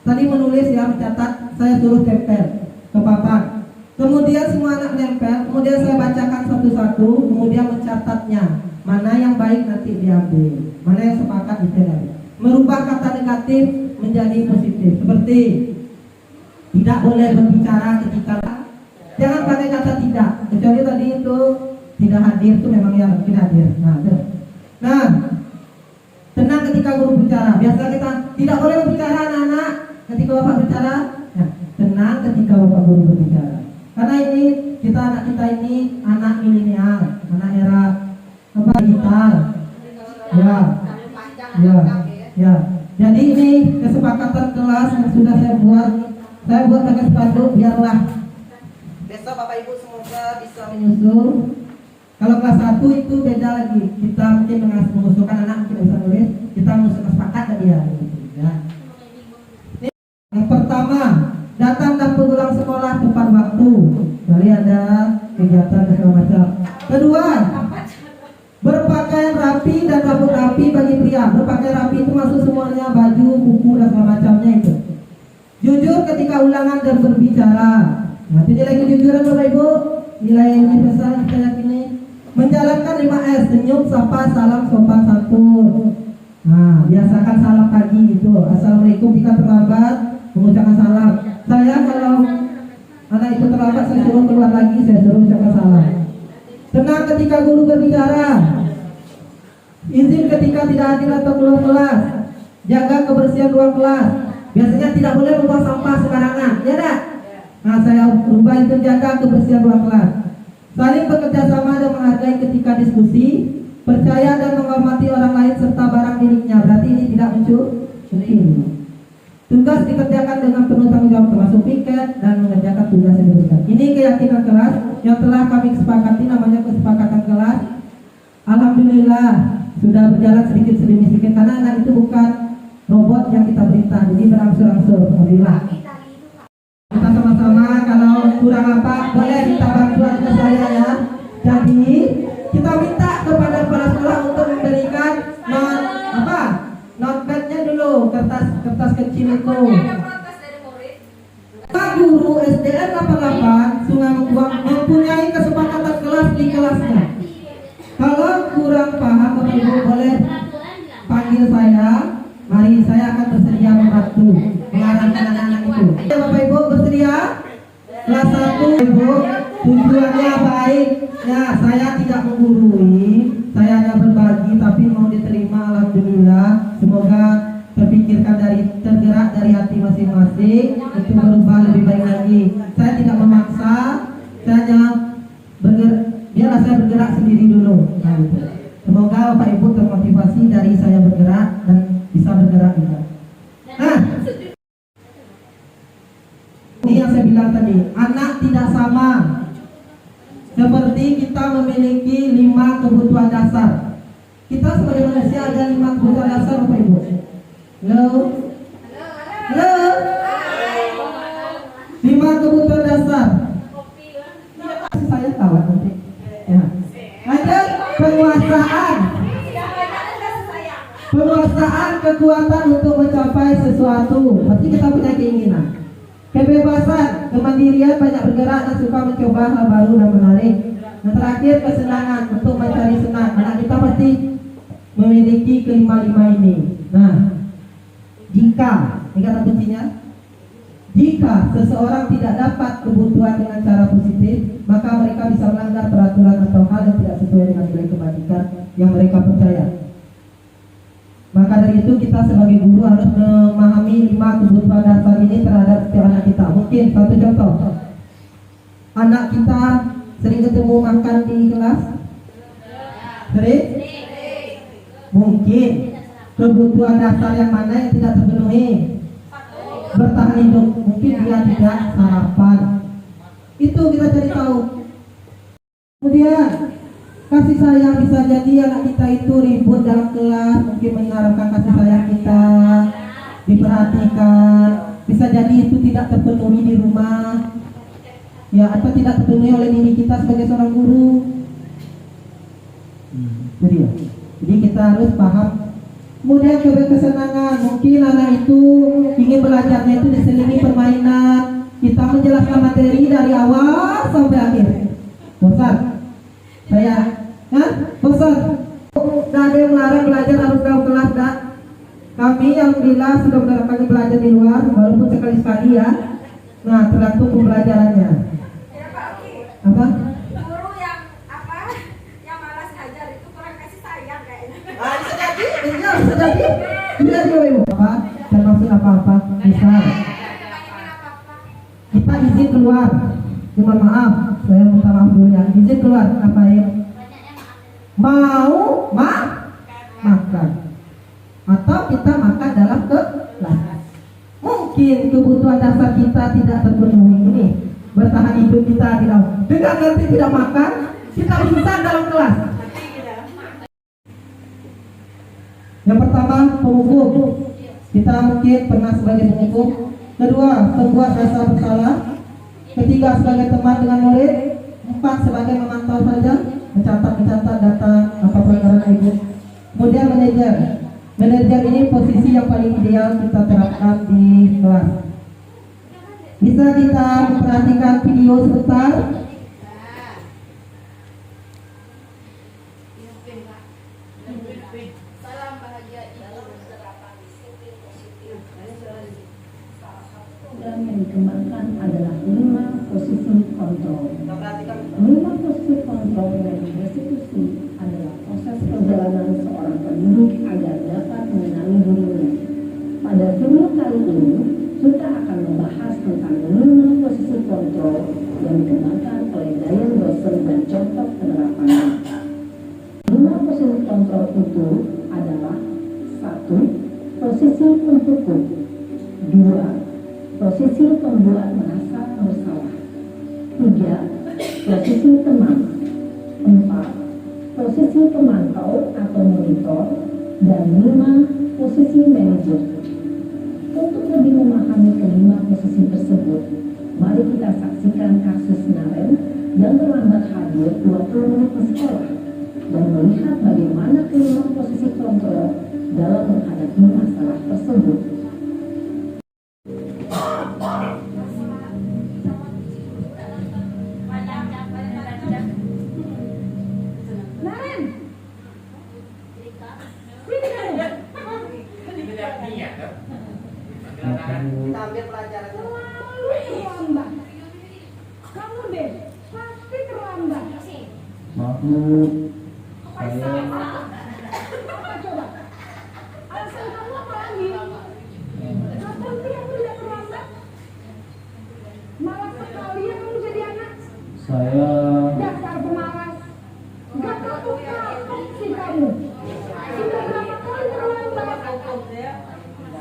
tadi menulis ya, mencatat, saya suruh tempel ke papan. Kemudian semua anak nempel, kemudian saya bacakan satu-satu, kemudian mencatatnya. Mana yang baik nanti diambil, mana yang sepakat diambil. Merubah kata negatif menjadi positif. Seperti tidak boleh berbicara ketika, jangan pakai kata tidak. Kecuali tadi itu tidak hadir itu memang ya mungkin hadir. Nah, tenang ketika guru bicara. Biasa kita tidak boleh berbicara anak-anak ketika bapak bicara. Ya, tenang ketika bapak guru berbicara. Karena ini anak kita ini anak milenial, anak era apa digital. Ya. Jadi ini kesepakatan kelas yang sudah saya buat pakai sepatu biarlah besok bapak ibu semoga bisa menyusul. Kalau kelas 1 itu beda lagi. Kita mungkin mengusulkan anak mungkin bisa nulis, kita mengusulkan sepakat tadi ya. Yang pertama, datang dan pulang sekolah tepat waktu. Jadi ada kegiatan dan segala macam. Kedua, berpakaian rapi dan rambut rapi bagi pria. Berpakaian rapi itu maksud semuanya baju, buku dan segala macamnya itu. Jujur ketika ulangan dan berbicara. Nah, itu nilai kejujuran Bapak Ibu. Nilai universal yang saya yakini. Menjalankan 5S, senyum, sapa, salam, sopan santun. Nah, biasakan salam pagi itu. Assalamualaikum jika terlambat, mengucapkan salam. Saya kalau anak itu terlambat, saya suruh keluar lagi, saya suruh ucapkan salam. Tenang ketika guru berbicara. Izin ketika tidak hadir atau keluar kelas. Jaga kebersihan ruang kelas. Biasanya tidak boleh membuang sampah sembarangan, ya dah? Nah, saya ubah itu jaga kebersihan ruang kelas. Saling bekerja sama dan menghargai ketika diskusi, percaya dan menghormati orang lain serta barang miliknya. Berarti ini tidak mencuri. Tugas dikerjakan dengan penuh tanggung jawab termasuk piket dan mengerjakan tugas yang diberikan. Ini keyakinan kelas yang telah kami sepakati, namanya kesepakatan kelas. Alhamdulillah sudah berjalan sedikit demi sedikit karena anak itu bukan robot yang kita perintah, jadi berangsur-angsur. Alhamdulillah. Kita sama-sama kalau kurang apa boleh minta bantuan ke saya ya. Jadi kita minta kepada kepala sekolah untuk memberikan notepad-nya dulu, kertas kecil itu. Pak guru SDN 88 Sungai Mengkuang mempunyai kesepakatan kelas di kelasnya. Kalau kurang paham Bapak Ibu boleh panggil saya. Mari saya akan bersedia membantu mengarahkan anak-anak itu. Bapak Ibu bersedia? Kelas 1 Ibu, tujuannya baik. Ya, saya tidak menggurui, saya hanya berbagi, tapi mau diterima. Alhamdulillah. Semoga tergerak dari hati masing-masing untuk berubah lebih baik lagi. Saya tidak memaksa, saya hanya biarlah saya bergerak sendiri dulu. Nah, gitu. Semoga Bapak Ibu termotivasi dari saya bergerak dan bisa bergerak juga. Nah, ini yang saya bilang tadi, anak tidak sama. Seperti kita memiliki 5 kebutuhan dasar. Kita sebagai manusia ada 5 kebutuhan dasar Bapak Ibu. Halo? 5 kebutuhan dasar. Saya kawan nanti. Ya. Ada penguasaan kekuatan untuk mencapai sesuatu. Pasti kita punya keinginan. Kebebasan, kemandirian, banyak bergerak dan suka mencoba hal baru dan menarik. Yang terakhir, kesenangan untuk mencari senang. Anak kita pasti memiliki kelima-lima ini. Nah, jika, ini kata kuncinya, jika seseorang tidak dapat kebutuhan dengan cara positif, maka mereka bisa melanggar peraturan atau hal yang tidak sesuai dengan nilai kebajikan yang mereka percaya. Maka dari itu kita sebagai guru harus memahami 5 kebutuhan dasar ini terhadap setiap anak kita. Mungkin satu contoh, anak kita sering ketemu makan di kelas? Sering? Mungkin kebutuhan dasar yang mana yang tidak terpenuhi? Bertahan hidup. Mungkin dia tidak sarapan. Itu kita cari tahu. Kemudian kasih sayang, bisa jadi anak kita itu ribut dalam kelas, mungkin mengharapkan kasih sayang kita diperhatikan. Bisa jadi itu tidak terpenuhi di rumah, ya, atau tidak terpenuhi oleh diri kita sebagai seorang guru. Jadi kita harus paham. Kemudian kesenangan, mungkin anak itu ingin belajarnya itu diselingi permainan. Kita menjelaskan materi dari awal sampai akhir. Bosan? Saya, bosan? Tidak ada yang larang belajar harus dalam kelas, dah. Kami alhamdulillah sudah menerapkan belajar di luar, walaupun sekali-sekali ya. Nah, tergantung pembelajarannya. Ya Pak Oki, Apa? guru yang apa? Yang malas ngajar itu kurang kasih sayang kayaknya. Ah, bisa jadi. Iya, bisa jadi. Bisa jadi. Apa? Termasuk apa-apa? Bisa. Kita izin keluar. Cuma maaf, saya minta maaf dulu ya. Izin keluar, ngapain? Mau makan. Atau kita makan dalam kelas. Mungkin kebutuhan dasar kita tidak terpenuhi ini. Bertahan hidup kita tidak. Dengan nanti tidak makan, kita bisa dalam kelas. Yang pertama, penghukum. Kita mungkin pernah sebagai penghukum. Kedua, membuat rasa bersalah. Ketiga, sebagai teman dengan murid. 4, sebagai memantau saja, mencatat data apa pelanggaran ibu. Kemudian manajer. Manajer ini posisi yang paling ideal kita terapkan di kelas. Bisa kita memperhatikan video sebentar. Salam bahagia ibu berserapan disiplin positif. Dan yang dikembangkan adalah 5 posisi kontrol. Kita perhatikan. 5 posisi kontrol yang restitusi adalah proses perjalanan seorang pendidik agar dapat mengenali dirinya. Pada video kali ini, kita akan membahas tentang 5 posisi kontrol yang dikembangkan oleh Dian Dawson dan contoh penerapannya. 5 posisi kontrol itu adalah 1. Posisi penghukum. 2. Posisi pembuat merasa bersalah. 3. Posisi teman. 4. Posisi pemantau atau monitor. Dan 5. Posisi manajer. Untuk lebih memahami kelima posisi tersebut, mari kita saksikan kasus Naren yang terlambat hadir 20 menit di sekolah dan melihat bagaimana kelima posisi kontrol dalam menghadapi masalah tersebut. Kita ambil pelajarannya. Terlambat. Kamu deh pasti terlambat. Maaf, saya Apa coba? Alasan kamu apa lagi? Kapan sih aku tidak terlambat? Malas sekali ya kamu jadi anak. saya Dasar pemalas. Gak kapok sih kamu. Sudah berapa kali terlambat?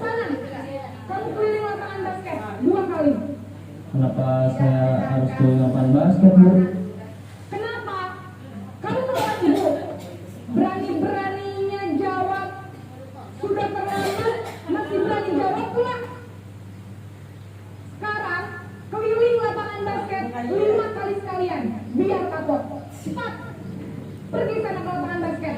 Sana, kamu keliling lapangan basket 2 kali. kenapa saya harus keliling lapangan basket, Bu? Kenapa? Kamu seorang ibu. Berani-beraninya jawab. Sudah terlambat, masih berani jawab pula. Sekarang, keliling lapangan basket 5 kali sekalian. Biar kapok. Cepat. Pergi sana ke lapangan basket.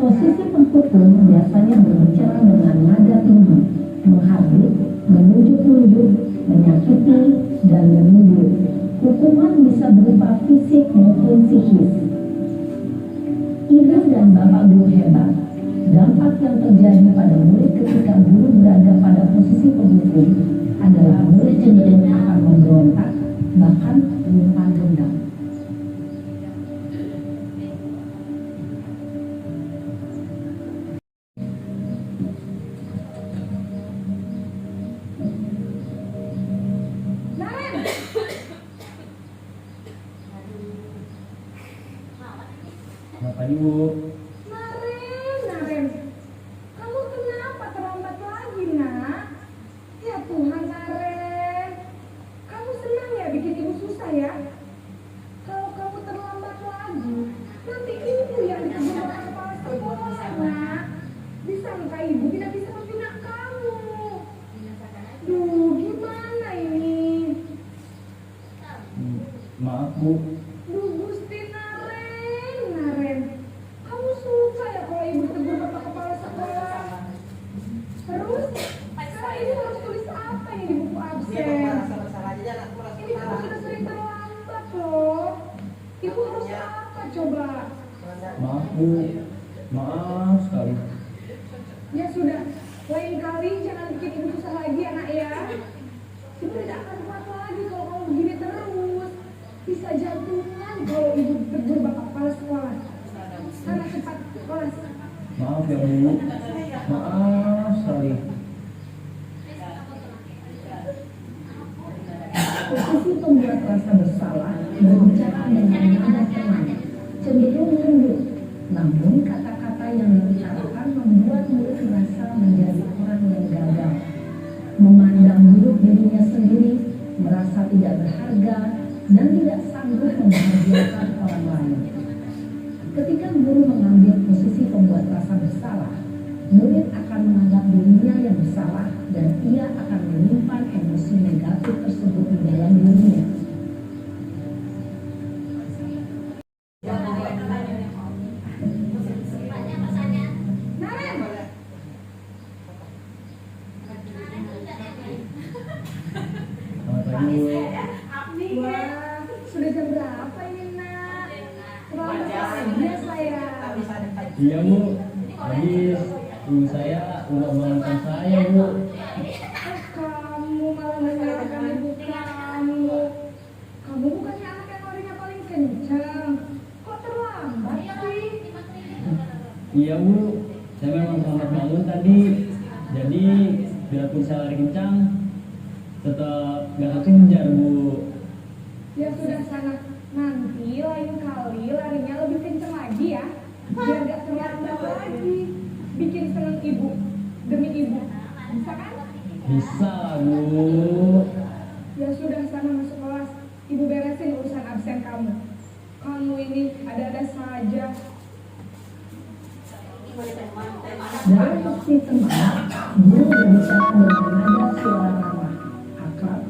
Posisi penghukum biasanya berbicara dengan nada tinggi, menghardik, menunjuk-nunjuk, menyakiti, dan menyindir. Hukuman bisa berupa fisik maupun psikis. Ibu dan bapak guru hebat. Dampak yang terjadi pada murid ketika guru berada pada posisi penghukum adalah murid cenderung akan memberontak, bahkan menyimpan dendam. Naren, Kenapa Ibu? Naren, kamu kenapa terlambat lagi, nak? Ya Tuhan, Naren, kamu senang ya bikin ibu susah ya? Kalau kamu terlambat lagi, nanti ibu yang ditegur oleh kepala sekolah, nak. Disangka ibu tidak bisa membina kamu. Duh, gimana ini? Maaf Bu. Duh, Gusti Naren, kamu suka ya kalau ibu tegur bapak kepala sekolah? Terus, sekarang ibu harus tulis apa ini di buku absen? Ini kamu sudah sering terlambat loh. Ibu harus apa coba? Maaf Bu. Maaf sekali. Ya sudah, lain kali jangan bikin ibu susah lagi anak ya. Ibu tidak akan kuat lagi kalau kamu begini terus. Bisa jantungan kalau ibu tegur bapak kepala sekolah. Sana cepat kelas. Maaf ya Bu. Maaf sekali. Posisi pembuat rasa bersalah berbicara dengan nada tenang, cenderung lembut, namun kata-kata yang dibicarakan membuat murid merasa menjadi orang yang gagal, memandang buruk dirinya sendiri, merasa tidak berharga, dan tidak sanggup membahagiakan orang lain. Ketika guru mengambil posisi pembuat rasa bersalah, murid akan menganggap dirinya yang bersalah dan ia akan menyimpan emosi negatif tersebut di dalam dirinya. Naren, Selamat pagi Bu. wah, sudah jam berapa ini nak? Terlambat lagi ya saya. Iya Bu. Habis ibu saya udah bangunkan saya Bu. Kamu malah menyalahkan ibu kamu. Kamu bukannya anak yang larinya paling kencang. Kok terlambat sih? Iya Bu. Saya memang terlambat bangun tadi. Jadi biarpun saya lari kencang, tetap gak kekejar Bu. Ya sudah sana, nanti lain kali larinya lebih kencang lagi ya. Biar gak terlambat lagi. Bikin seneng ibu, demi ibu. Bisa kan? Bisa Bu. Ya sudah sana masuk kelas. Ibu beresin urusan absen kamu. Kamu ini ada-ada saja. Dalam posisi tenang, guru berbicara dengan nada suara ramah, akrab,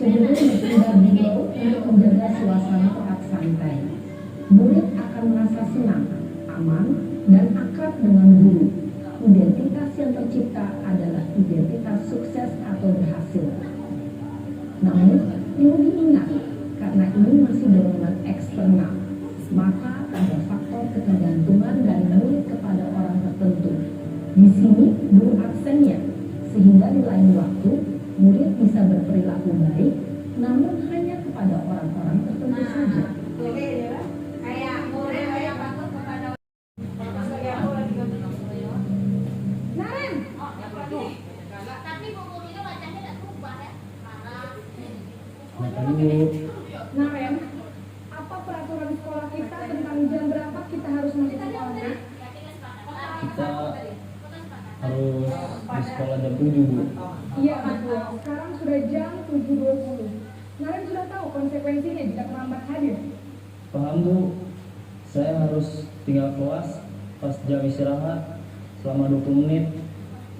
cenderung berpindah beliau untuk menjaga suasana tetap santai. Murid akan merasa senang, aman, dan akrab dengan guru. Identitas yang tercipta adalah identitas sukses atau berhasil. Namun, perlu diingat, karena ini masih dorongan eksternal, maka ada faktor ketergantungan dari murid kepada orang tertentu. Di sini guru absennya, sehingga di lain waktu murid bisa berperilaku baik, namun hanya kepada orang-orang tertentu saja. Naren, Selamat pagi Bu. Naren, apa peraturan sekolah kita tentang jam berapa kita harus masuk sekolahnya? Kita harus di sekolah jam 7 Bu. Iya betul, sekarang sudah jam 7.20. Naren sudah tahu konsekuensinya jika terlambat hadir. Paham Bu. Saya harus tinggal kelas pas jam istirahat selama 20 menit.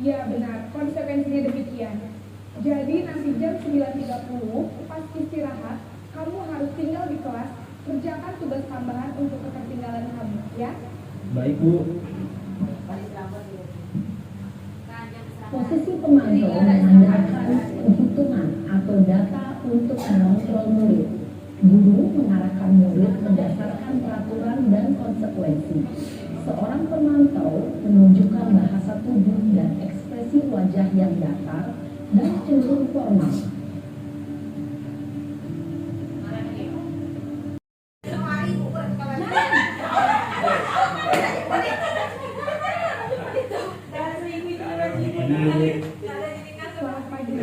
Ya benar, konsekuensinya demikian. Jadi nanti jam 9.30 pas istirahat, kamu harus tinggal di kelas, kerjakan tugas tambahan untuk ketertinggalan kamu, ya? Baik Bu. Posisi pemantau menandakan penghitungan atau data untuk mengontrol murid. Guru mengarahkan murid berdasarkan peraturan dan konsekuensi. Seorang pemantau menunjukkan bahasa tubuh dan ekspresi wajah yang datar dan cenderung formal. Selamat pagi.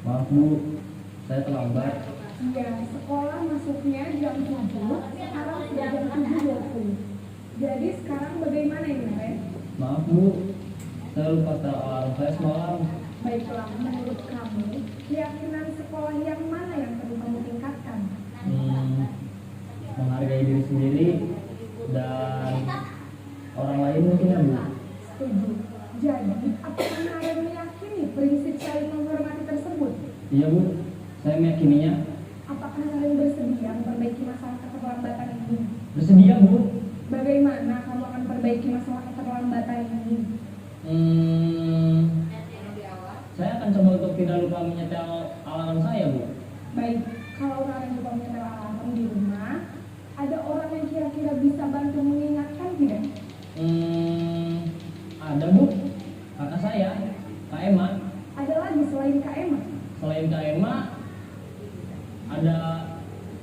Maaf Bu, saya terlambat. Ya, sekolah masuknya jam 7, sekarang sudah jam 7.20. Jadi sekarang bagaimana ini, Ren? Maaf Bu, saya lupa setel alarm saya semalam. Baiklah, menurut kamu, keyakinan sekolah yang mana yang perlu kamu tingkatkan? Menghargai diri sendiri dan orang lain mungkin ya Bu. Setuju. Jadi, apakah Naren meyakini prinsip saling menghormati tersebut? Iya Bu, saya meyakininya. Apakah Naren bersedia memperbaiki masalah keterlambatan ini? Bersedia Bu. Bagaimana kamu akan perbaiki masalah keterlambatan ini? Saya akan coba untuk tidak lupa menyetel alarm saya Bu. Baik, kalau Naren lupa menyetel alarm di rumah, ada orang yang kira-kira bisa bantu mengingatkan tidak? Ada Bu, kakak saya, Kak Emma. Ada lagi selain Kak Emma? Selain Kak Emma, ada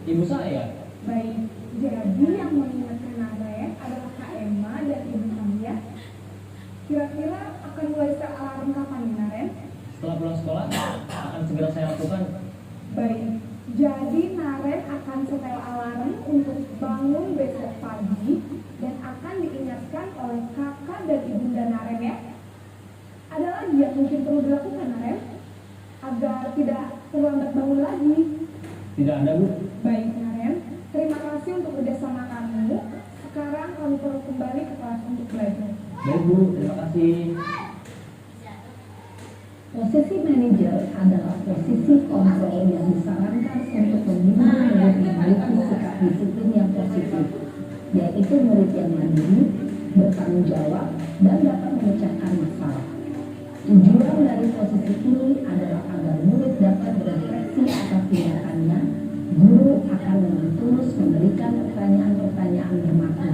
ibu saya. Baik, jadi yang mengingatkan Naren adalah Kak Emma dan ibu saya. Kira-kira akan mulai setel alarm kapan nih, Naren? Setelah pulang sekolah, akan segera saya lakukan. Baik, jadi Naren akan setel alarm untuk bangun besok pagi dan akan diingatkan oleh kakak dan ibunda Naren ya. Ada lagi yang mungkin perlu dilakukan Naren agar tidak terlambat bangun lagi. Tidak ada Bu. Baik Naren, terima kasih untuk kerjasama kamu. Sekarang kamu perlu kembali ke kelas untuk belajar. Baik Bu, terima kasih. Posisi manajer adalah posisi kontrol yang disarankan untuk membimbing murid memiliki sikap disiplin yang positif, yaitu murid yang mandiri, bertanggung jawab, dan dapat memecahkan masalah. Tujuan dari posisi ini adalah agar murid dapat berefleksi atas tindakannya. Guru akan dengan tulus memberikan pertanyaan-pertanyaan bermakna,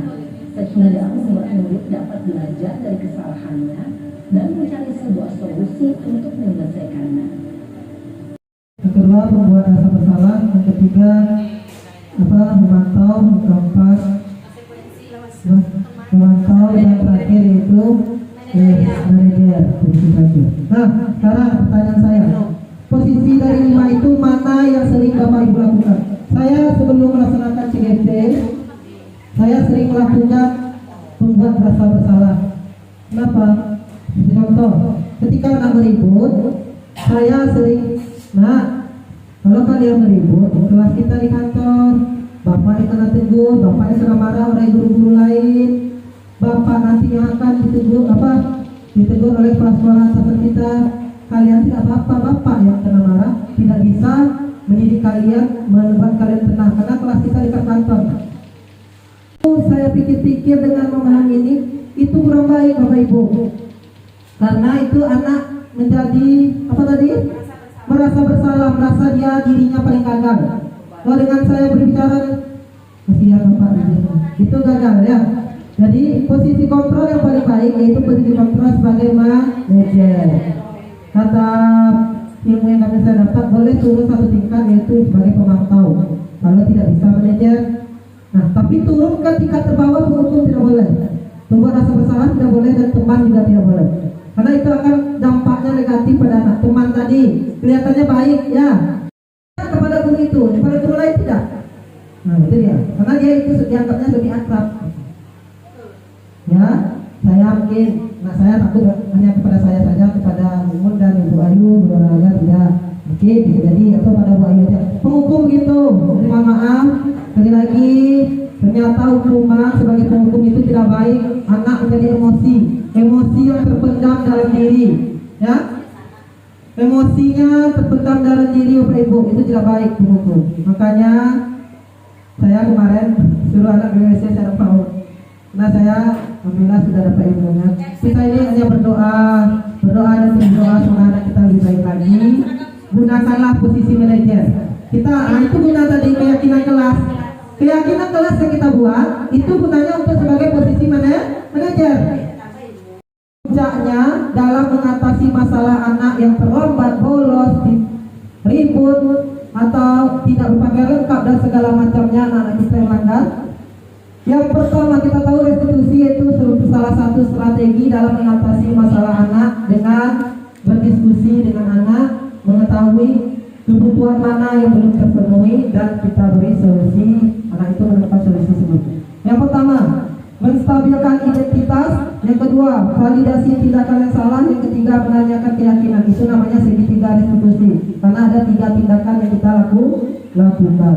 sehingga membuat murid dapat belajar dari kesalahannya dan mencari sebuah solusi untuk menyelesaikannya. Yang kedua, membuat rasa bersalah. Yang ketiga, memantau. Yang keempat, memantau. Dan yang terakhir yaitu manajer. Begitu saja. Nah, sekarang pertanyaan saya, posisi dari 5 itu mana yang sering Bapak Ibu lakukan? Saya sebelum melaksanakan CGT, saya sering melakukan membuat rasa bersalah. Kenapa? Contoh, ketika anak meribut, saya sering, kalau kalian meribut, kelas kita di kantor, Bapak yang kena tegur, Bapak yang kena marah oleh guru-guru lain, Bapak nanti yang akan ditegur oleh kepala sekolah seperti kita. Kalian tidak apa-apa, Bapak yang kena marah tidak bisa mendidik kalian, membuat kalian tenang, karena kelas kita di kantor. Saya pikir-pikir dengan memahami ini, itu kurang baik Bapak Ibu. Karena itu anak menjadi merasa bersalah, merasa dia dirinya paling gagal. Kalau dengan saya berbicara, kasihan Bapak, itu gagal ya. Jadi posisi kontrol yang paling baik yaitu posisi kontrol sebagai manajer. Kata ilmu yang kami saya dapat, boleh turun satu tingkat yaitu sebagai pemantau. Kalau tidak bisa manajer, tapi turun ke tingkat terbawah penghukum tidak boleh. Membuat rasa bersalah tidak boleh dan teman juga tidak boleh. Karena itu akan dampaknya negatif pada anak. Teman tadi kelihatannya baik ya, kepada guru itu, kepada guru lain tidak. Itu dia. Karena dia itu dianggapnya lebih akrab. Ya, saya yakin. Saya takut hanya kepada saya saja, kepada Mumun dan Ibu Ayu, Bu Raga tidak. Oke, bisa jadi atau pada Bu Ayu saja. Penghukum gitu. Terima maaf. Sekali lagi, ternyata hukuman sebagai penghukum itu tidak baik. Anak menjadi emosi yang terpendam dalam diri, ya. Emosinya terpendam dalam diri Bapak Ibu, itu tidak baik penghukum. Makanya saya kemarin suruh anak BWC saya mau. Nah saya alhamdulillah sudah dapat ilmunya. Kita ini hanya berdoa berdoa dan berdoa semoga kita lebih baik lagi. Gunakanlah posisi manajer kita. Itu guna tadi keyakinan kelas. Keyakinan kelas yang kita buat itu gunanya untuk sebagai posisi manajer. Puncaknya dalam mengatasi masalah anak yang terlambat, bolos, ribut, atau tidak berpakaian lengkap dan segala macamnya anak-anak kita yang langgar. Yang pertama kita tahu restitusi itu salah satu strategi dalam mengatasi masalah anak dengan berdiskusi dengan anak, mengetahui kebutuhan mana yang belum terpenuhi dan kita beri solusi. Anak itu menemukan solusi tersebut. Yang pertama, menstabilkan identitas. Yang kedua, validasi tindakan yang salah. Yang ketiga, menanyakan keyakinan. Itu namanya segitiga restitusi, karena ada 3 tindakan yang kita lakukan.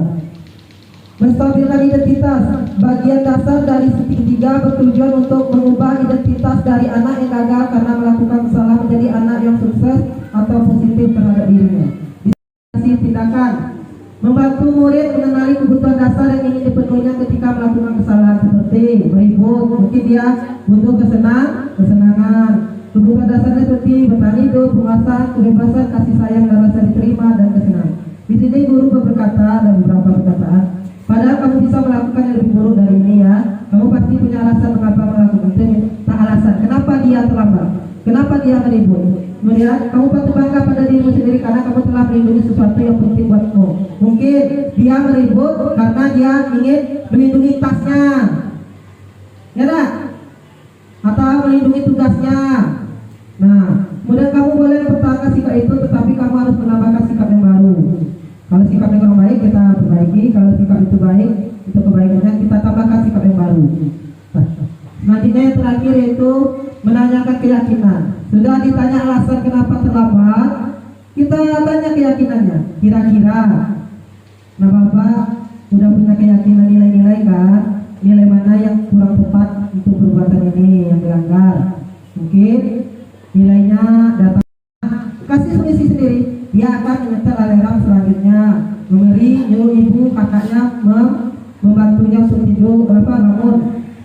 Menstabilkan identitas, bagian dasar dari segitiga bertujuan untuk mengubah identitas dari anak yang gagal karena melakukan kesalahan menjadi anak yang sukses atau positif terhadap dirinya. Tindakan, membantu murid mengenali kebutuhan dasar yang ingin dipenuhinya ketika melakukan kesalahan, seperti beribut, mungkin dia butuh kesenangan. Kebutuhan dasarnya seperti bertahan hidup, penguasaan, kebebasan, kasih sayang dan rasa diterima dan kesenangan. Di sini guru berkata dan beberapa perkataan, padahal kamu bisa melakukan yang lebih buruk dari ini ya. Kamu pasti punya alasan mengapa melakukan itu. Tak alasan, kenapa dia terlambat, kenapa dia meribut. Kemudian kamu patut bangga pada dirimu sendiri karena kamu telah melindungi sesuatu yang penting buatmu. Mungkin dia meribut karena dia ingin melindungi tasnya, ya tak? Atau melindungi tugasnya. Nah, kemudian kamu boleh mempertahankan sikap itu, tetapi kamu harus menambahkan sikap yang baru. Kalau sikap yang kurang baik kita perbaiki, kalau sikap itu baik, itu kebaikannya kita tambahkan sikap yang baru. Selanjutnya yang terakhir yaitu menanyakan keyakinan. Sudah ditanya alasan kenapa terlambat, kita tanya keyakinannya. Kira-kira, nah Bapak sudah punya keyakinan nilai-nilai kan? Nilai mana yang kurang tepat untuk perbuatan ini yang dilanggar? Mungkin nilainya datang, kasih solusi sendiri. Dia akan menyetel alarm selanjutnya, nyuruh ibu kakaknya membantunya untuk tidur bangun.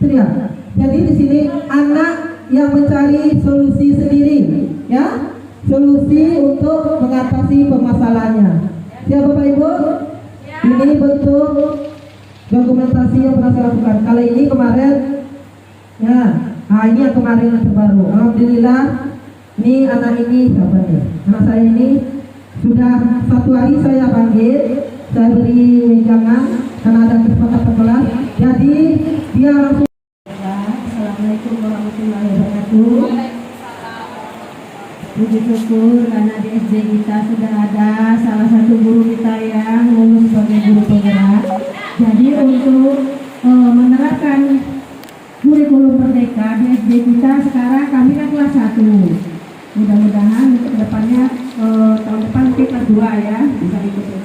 Itu dia. Jadi di sini anak yang mencari solusi sendiri, ya, solusi untuk mengatasi permasalahannya. Siapa Bapak Ibu? Ini bentuk dokumentasi yang pernah saya lakukan. Kali ini kemarin, ya, ini yang kemarin yang terbaru. Alhamdulillah, ini anak ini siapa nih? Anak saya ini sudah 1 hari saya panggil, saya beri wejangan karena ada kesepakatan kelas. Jadi dia langsung. Assalamualaikum warahmatullahi wabarakatuh. Puji syukur karena di SD kita sudah ada salah satu guru kita yang lulus sebagai guru penggerak. Jadi untuk menerapkan kurikulum merdeka di SD kita sekarang kami kan kelas 1. Mudah-mudahan untuk kedepannya tahun depan mungkin kelas 2 ya bisa ikuti.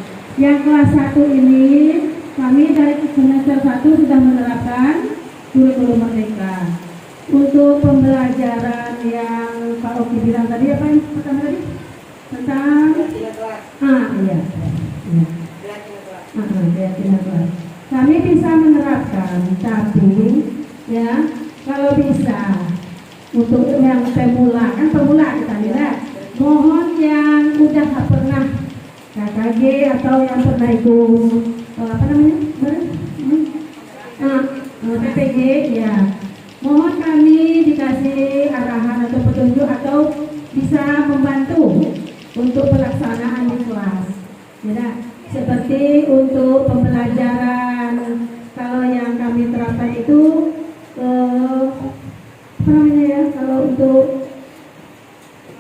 Yang kelas 1 ini kami dari semester 1 sudah menerapkan kurikulum merdeka. Untuk pembelajaran yang Pak Oki bilang tadi apa yang pertama tadi? Tentang keyakinan kelas. Kami bisa menerapkan, tapi ya kalau bisa untuk yang pemula, kan pemula kita lihat, mohon yang udah pernah KKG atau yang pernah ikut apa namanya? PPG ya. Mohon kami dikasih arahan atau petunjuk atau bisa membantu untuk pelaksanaan di kelas. Ya, seperti untuk pembelajaran kalau yang kami terapkan itu apa namanya ya, kalau untuk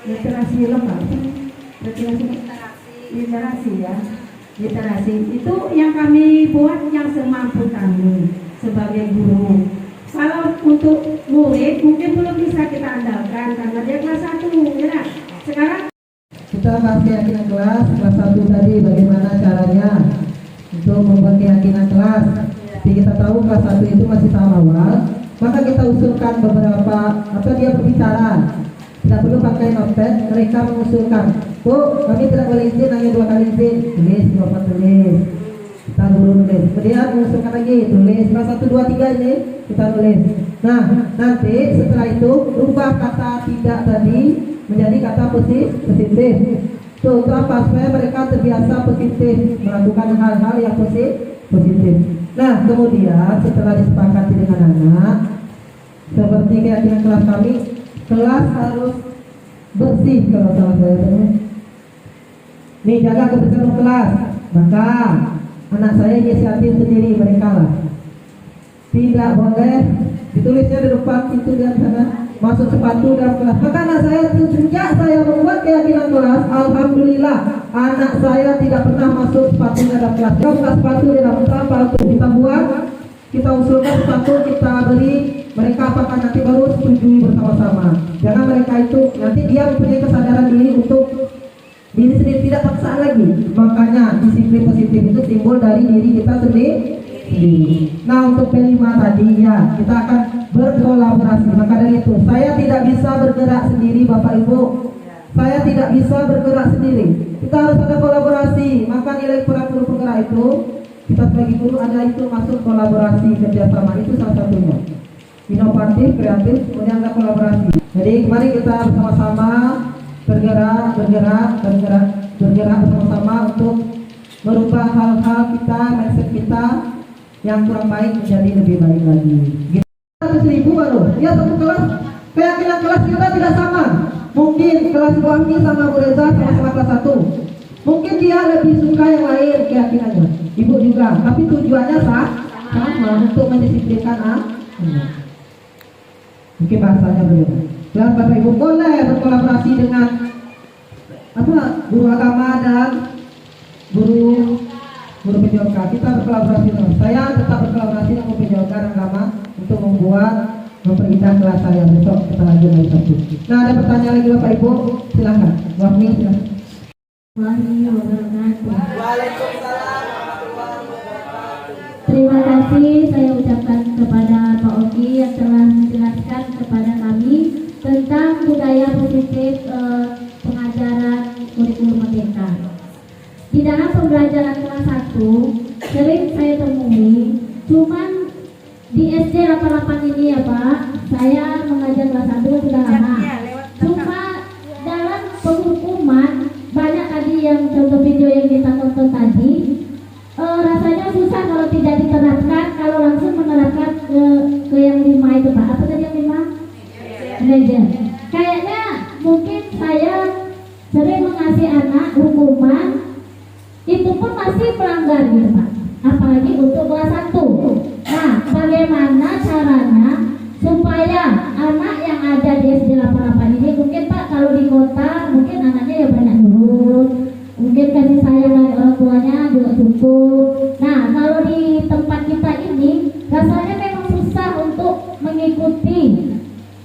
literasi lokal, literasi ya, literasi itu yang kami buat yang semampu kami sebagai guru. Kalau untuk murid mungkin belum bisa kita andalkan karena dia kelas 1 ya. Sekarang kita bahas keyakinan kelas 1 tadi, bagaimana caranya untuk membuat keyakinan kelas. Jadi kita tahu kelas 1 itu masih tahap awal, maka kita usulkan beberapa, atau dia berbicara, tidak perlu pakai notepad, mereka mengusulkan, Bu, kami tidak boleh izin hanya 2 kali izin, tulis, bapak tulis, kita dulu nulis, kemudian mengusulkan lagi, tulis, kelas 1, 2, 3 ini kita tulis. Nah, nanti setelah itu rubah kata tidak tadi menjadi kata positif. Tuh, untuk apa? Supaya mereka terbiasa positif, melakukan hal-hal yang positif. Nah, kemudian setelah disepakati dengan anak, seperti keyakinan kelas kami, kelas harus bersih kalau salah saya. Nih, jaga kebersihan kelas. Maka anak saya inisiatif sendiri mereka lah. Tidak boleh ditulisnya di depan pintu di sana masuk sepatu dalam kelas. Maka anak saya sejak saya membuat keyakinan kelas, alhamdulillah anak saya tidak pernah masuk sepatunya dalam kelas. Kalau buka sepatu di dalam sepatu kita buat, kita usulkan sepatu, kita beri mereka, apakah nanti baru setujui bersama-sama. Jangan mereka itu nanti dia mempunyai kesadaran diri untuk diri sendiri, tidak paksaan lagi. Makanya disiplin positif itu timbul dari diri kita sendiri. Nah, untuk P5 tadi ya kita akan berkolaborasi. Maka dari itu saya tidak bisa bergerak sendiri Bapak Ibu. Saya tidak bisa bergerak sendiri. Kita harus ada kolaborasi. Maka nilai kurang guru penggerak itu kita sebagai guru ada itu masuk kolaborasi kerjasama, itu salah satunya. Inovatif, kreatif, kemudian ada kolaborasi. Jadi mari kita bersama-sama bergerak bersama-sama untuk merubah hal-hal kita, mindset kita yang kurang baik menjadi lebih baik lagi. 100.000 baru, ya satu kelas, keyakinan kelas kita tidak sama. Mungkin kelas Bu Ami sama Bu Reza sama-sama kelas 1. Mungkin dia lebih suka yang lain keyakinannya. Ibu juga, tapi tujuannya sama untuk mendisiplinkan mungkin bahasanya berbeda. Dan Bapak Ibu boleh berkolaborasi dengan guru agama dan guru PJOK. Kita berkolaborasi dengan saya, tetap berkolaborasi dengan PJOK dan agama untuk memperindah kelas saya. Besok kita lanjut lagi satu. Nah, ada pertanyaan lagi Bapak Ibu, silakan. Wahmi, silakan. Terima kasih saya ucapkan kepada Pak Oki yang telah menjelaskan kepada kami tentang budaya positif pengajaran kurikulum merdeka. Di dalam pembelajaran kelas 1 sering saya temui, cuman di SD 88 ini ya Pak, saya mengajar kelas 1 sudah lama. Cuma dalam penghukuman banyak tadi yang contoh video yang kita tonton tadi, rasanya susah kalau tidak diterapkan, kalau langsung menerapkan ke yang 5 itu Pak. Apa tadi yang 5? Manajer. Kayaknya mungkin saya sering mengasih anak hukuman itu pun masih pelanggar gitu Pak, apalagi untuk kelas 1. Nah, bagaimana caranya supaya anak yang ada di SD 88 ini, mungkin Pak kalau di kota mungkin anaknya ya banyak nurut, mungkin kasih sayang dari orang tuanya juga cukup. Nah, kalau di tempat kita ini rasanya memang susah untuk mengikuti.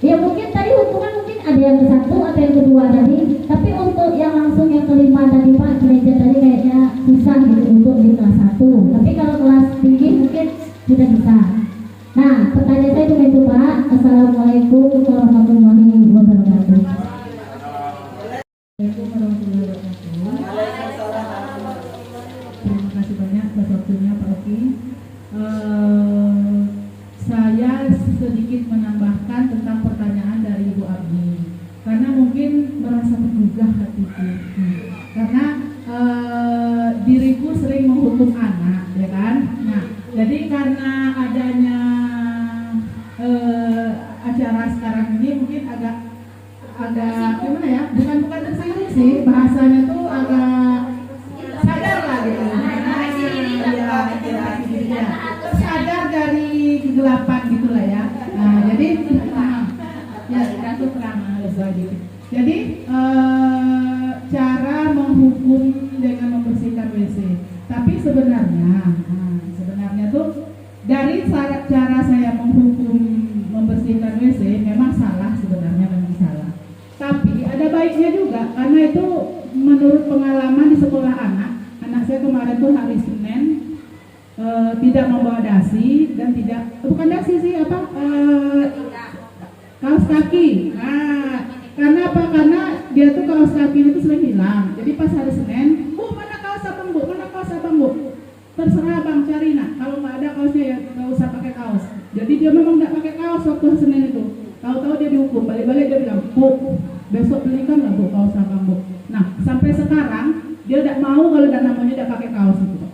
Ya mungkin tadi hukuman mungkin ada yang ke 1 atau yang kedua tadi, tapi untuk yang langsung yang kelima tadi Pak, gereja tadi kayaknya susah gitu untuk di kelas 1. Tapi kalau kelas tinggi mungkin sudah bisa. Nah, pertanyaan saya cuma itu Pak. Assalamualaikum warahmatullahi wabarakatuh. Assalamualaikum warahmatullahi wabarakatuh. Terima kasih banyak atas waktunya Pak Oki. Saya sedikit menambahkan tentang pertanyaan dari Ibu Abdi, karena mungkin merasa tergugah hatiku. Karena diriku sering menghukum anak, ya kan? Nah, jadi karena adanya acara sekarang ini mungkin agak gimana ya? Bukan tersinggung sih, bahasanya tuh agak sadar lah gitu. Tersadar dari kegelapan gitulah ya. Nah, jadi ya itu terang gitu. Jadi cara menghukum dengan membersihkan WC. Tapi sebenarnya tuh dari cara saya menghukum membersihkan WC memang salah, sebenarnya memang salah. Tapi ada baiknya juga, karena itu menurut pengalaman di sekolah anak saya kemarin tuh hari Senin tidak membawa dasi dan bukan dasi sih kaos kaki. Nah, karena apa? Karena dia tuh kaos kaki itu sering hilang. Jadi pas hari Senin, mana kaos abang Bu? Mana kaos abang Bu? Terserah bang, cari nak. Kalau nggak ada kaosnya ya nggak usah pakai kaos. Jadi dia memang nggak pakai kaos waktu Senin itu. Tahu-tahu dia dihukum. Balik-balik dia bilang, Bu, besok belikan sampai sekarang dia tidak mau kalau namanya tidak pakai kaos itu.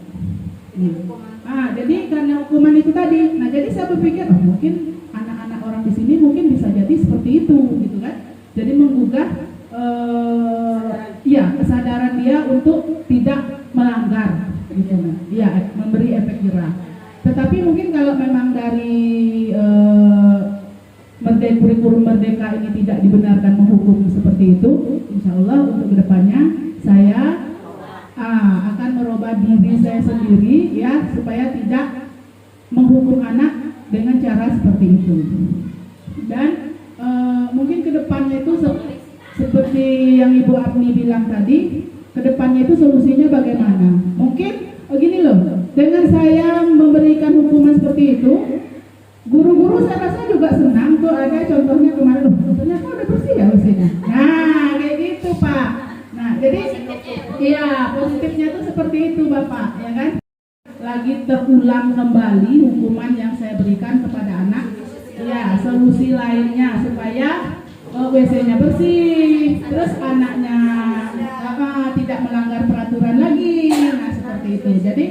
Jadi karena hukuman itu tadi, nah jadi saya berpikir mungkin anak-anak orang di sini mungkin bisa jadi seperti itu, gitu kan? Jadi menggugah kesadaran dia untuk tidak melanggar, gitu kan? Ya, memberi efek jerah. Tetapi mungkin kalau memang dari kurikulum Merdeka ini tidak dibenarkan menghukum seperti itu, insya Allah untuk kedepannya saya akan merubah diri saya sendiri ya supaya tidak menghukum anak dengan cara seperti itu. Dan mungkin kedepannya itu seperti yang Ibu Apni bilang tadi, kedepannya itu solusinya bagaimana? Mungkin begini loh, dengan saya memberikan hukuman seperti itu, guru-guru saya rasa juga senang tuh. Ada contohnya kemarin loh, ternyata udah bersih ya mesinnya. Nah kayak gitu Pak. Nah jadi iya positifnya tuh seperti itu Bapak, ya kan? Lagi terulang kembali hukuman yang saya berikan kepada anak. Ya solusi lainnya supaya WC-nya bersih, terus anaknya tidak melanggar peraturan lagi. Nah seperti itu. Jadi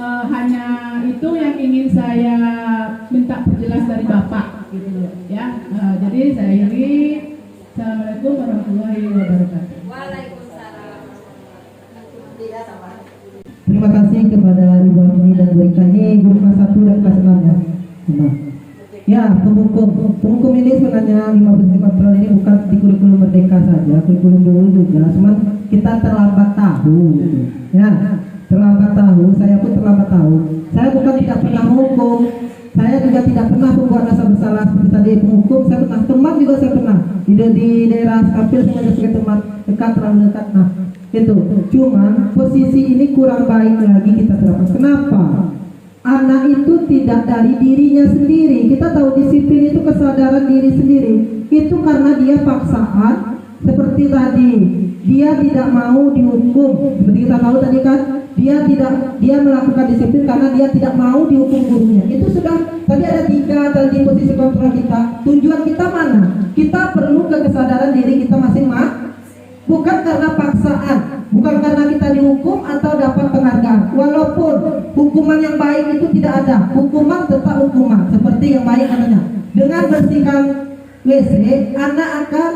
hanya itu yang ingin saya minta perjelas dari Bapak gitu ya. Jadi saya akhiri. Assalamualaikum warahmatullahi wabarakatuh. Waalaikumsalam. Terima kasih kepada Ibu Apni dan Bu Ika, ini guru kelas 1 dan kelas 6 ya. Ya, penghukum ini sebenarnya 5 bersih kontrol ini bukan di kurikulum Merdeka saja, kurikulum dulu juga, cuman kita terlambat tahu gitu. Ya, terlambat tahu, saya pun terlambat tahu. Saya bukan tidak pernah menghukum, saya juga tidak pernah membuat rasa bersalah seperti tadi penghukum. Saya pernah, teman juga saya pernah di daerah Kampil, saya ada sebagai teman dekat, terlalu dekat. Nah itu, cuman posisi ini kurang baik lagi kita terapkan. Kenapa? Anak itu tidak dari dirinya sendiri. Kita tahu disiplin itu kesadaran diri sendiri. Itu karena dia paksaan. Seperti tadi, dia tidak mau dihukum. Seperti kita tahu tadi kan, dia melakukan disiplin karena dia tidak mau dihukum gurunya. Itu sudah tadi ada 3 tadi posisi kontrol kita. Tujuan kita mana? Kita perlu ke kesadaran diri kita masing-masing. Bukan karena paksaan, bukan karena kita dihukum atau dapat penghargaan. Walaupun hukuman yang baik itu tidak ada, hukuman tetap hukuman. Seperti yang baik adanya. Dengan bersihkan WC, anak akan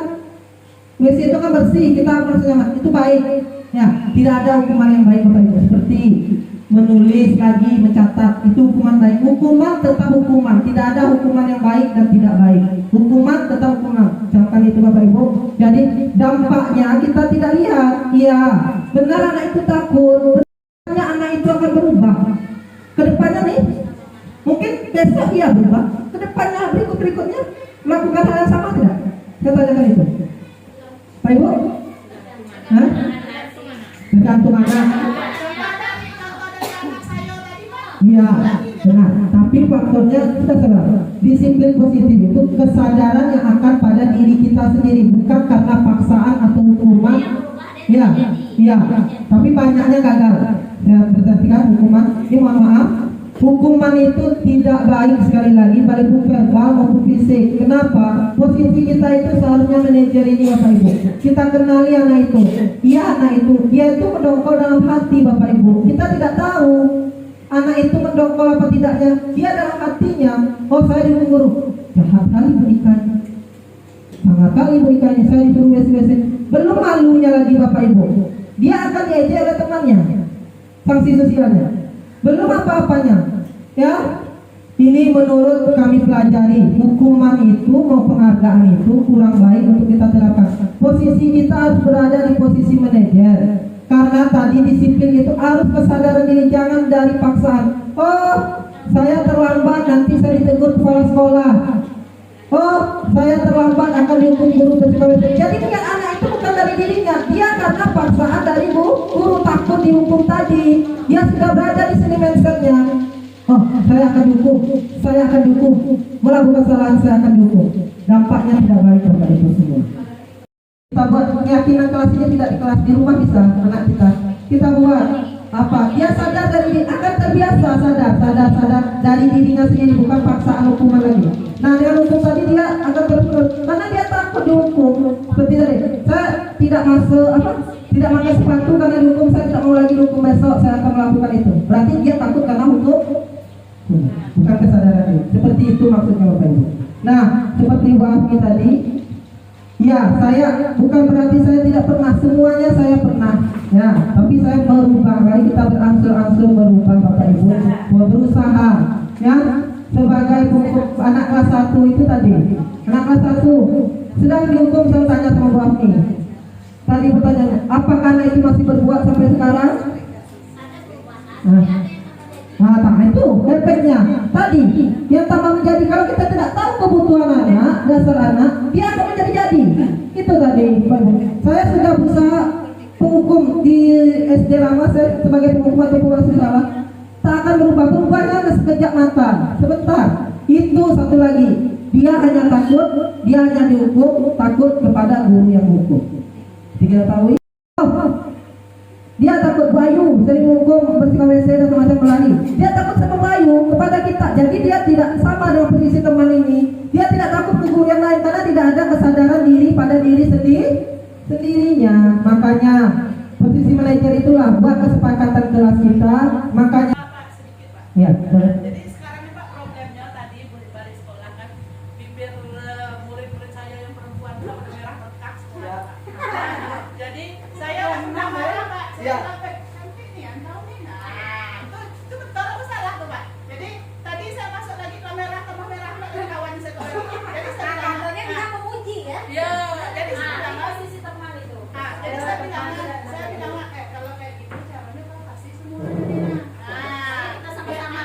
WC itu kan bersih, kita harus nyaman. Itu baik. Ya, tidak ada hukuman yang baik Bapak Ibu. Seperti menulis lagi, mencatat, itu hukuman baik. Hukuman tetap hukuman. Tidak ada hukuman yang baik dan tidak baik. Hukuman tetap hukuman. Ucapkan itu Bapak Ibu. Jadi dampaknya kita tidak lihat. Iya, benar anak itu takut. Benarnya anak itu akan berubah. Kedepannya nih, mungkin besok ia berubah. Kedepannya berikutnya melakukan hal yang sama tidak? Saya tanyakan itu. Bapak Ibu? Hah? Tergantung anak. Iya, benar. Tapi faktornya kita salah. Disiplin positif itu kesadaran yang akan pada diri kita sendiri, bukan karena paksaan atau hukuman. Iya. Tapi banyaknya gagal. Saya perhatikan hukuman. Ini mohon maaf. Hukuman itu tidak baik, sekali lagi, baik verbal maupun fisik. Kenapa? Posisi kita itu seharusnya manajer ini Bapak Ibu. Kita kenali anak itu. Iya anak itu, dia itu mendongkol dalam hati Bapak Ibu. Kita tidak tahu anak itu mendongkol apa tidaknya. Dia dalam hatinya, oh saya dihukum guru, jahat kali berikannya, sangat kali berikannya, saya disuruh WC. Belum malunya lagi Bapak Ibu, dia akan diejek oleh temannya, sanksi sosialnya. Belum apa-apanya, ya. Ini menurut kami pelajari, hukuman itu mau penghargaan itu kurang baik untuk kita terapkan. Posisi kita harus berada di posisi manajer. Karena tadi disiplin itu harus kesadaran diri, jangan dari paksaan. Oh, saya terlambat, nanti saya ditegur kepala sekolah. Oh, saya terlambat, akan dihukum guru PSKWT. Jadi niat anak itu bukan dari dirinya, dia karena paksaan dari guru takut dihukum tadi. Dia sudah berada di sini mindsetnya. Oh, saya akan dihukum, melakukan kesalahan saya akan dihukum. Dampaknya tidak baik kepada itu semua. Kita buat keyakinan kelas ini tidak di kelas, di rumah bisa anak kita buat apa? Dia sadar dari diri, akan terbiasa sadar dari dirinya sendiri, bukan paksaan hukuman lagi. Nah dengan hukum tadi dia akan terus karena dia takut dihukum. Seperti tadi, saya tidak masuk tidak pakai sepatu karena dihukum, saya tidak mau lagi dihukum besok, saya akan melakukan itu. Berarti dia takut karena hukum, bukan kesadaran itu. Seperti itu maksudnya Bapak Ibu. Nah, seperti Bu Afki tadi, ya saya bukan berarti saya tidak pernah, semuanya saya pernah, ya. Tapi saya berubah, mari kita berangsur-angsur berubah Bapak Ibu, berusaha, ya. Sebagai hukum anak kelas 1 itu tadi, anak kelas 1 sedang dihukum, saya tanya sama Bu Afki. Tadi pertanyaan, apakah anak itu masih berbuat sampai sekarang? Nah, itu efeknya. Tadi yang tambah menjadi, kalau kita tidak tahu kebutuhan anak, dasar anak, dia akan menjadi-jadi. Itu tadi, saya sudah berusaha penghukum di SD lama, saya sebagai penghukum atau pengasuh salah, tak akan berubahnya hanya sekejap mata, sebentar. Itu satu lagi, dia hanya takut, dia hanya dihukum, takut kepada guru yang hukum. Kita tahu, dia takut Bayu, sering menghukum bersihkan WC dan semacam melari. Dia takut sama Bayu kepada kita. Jadi dia tidak sama dengan posisi teman ini. Dia tidak takut ke guru yang lain karena tidak ada kesadaran diri pada diri sendirinya. Makanya posisi manajer itulah buat kesepakatan kelas kita. Makanya ya. Jadi sekarang ini Pak, problemnya tadi di sekolah kan bibir murid-murid saya yang perempuan sama merah bekas sekolah. Jadi saya nama Pak, saya sampai nanti nih tahu nih. Nah, itu betul apa salah tuh Pak? Jadi tadi saya masuk lagi kamera dari kawan sekolah. Jadi saya kantornya bisa memuji ya? Iya, jadi saya bilang posisi teman itu. Jadi saya bilang kalau kayak gitu caranya Pak pasti semuanya. Kita sama-sama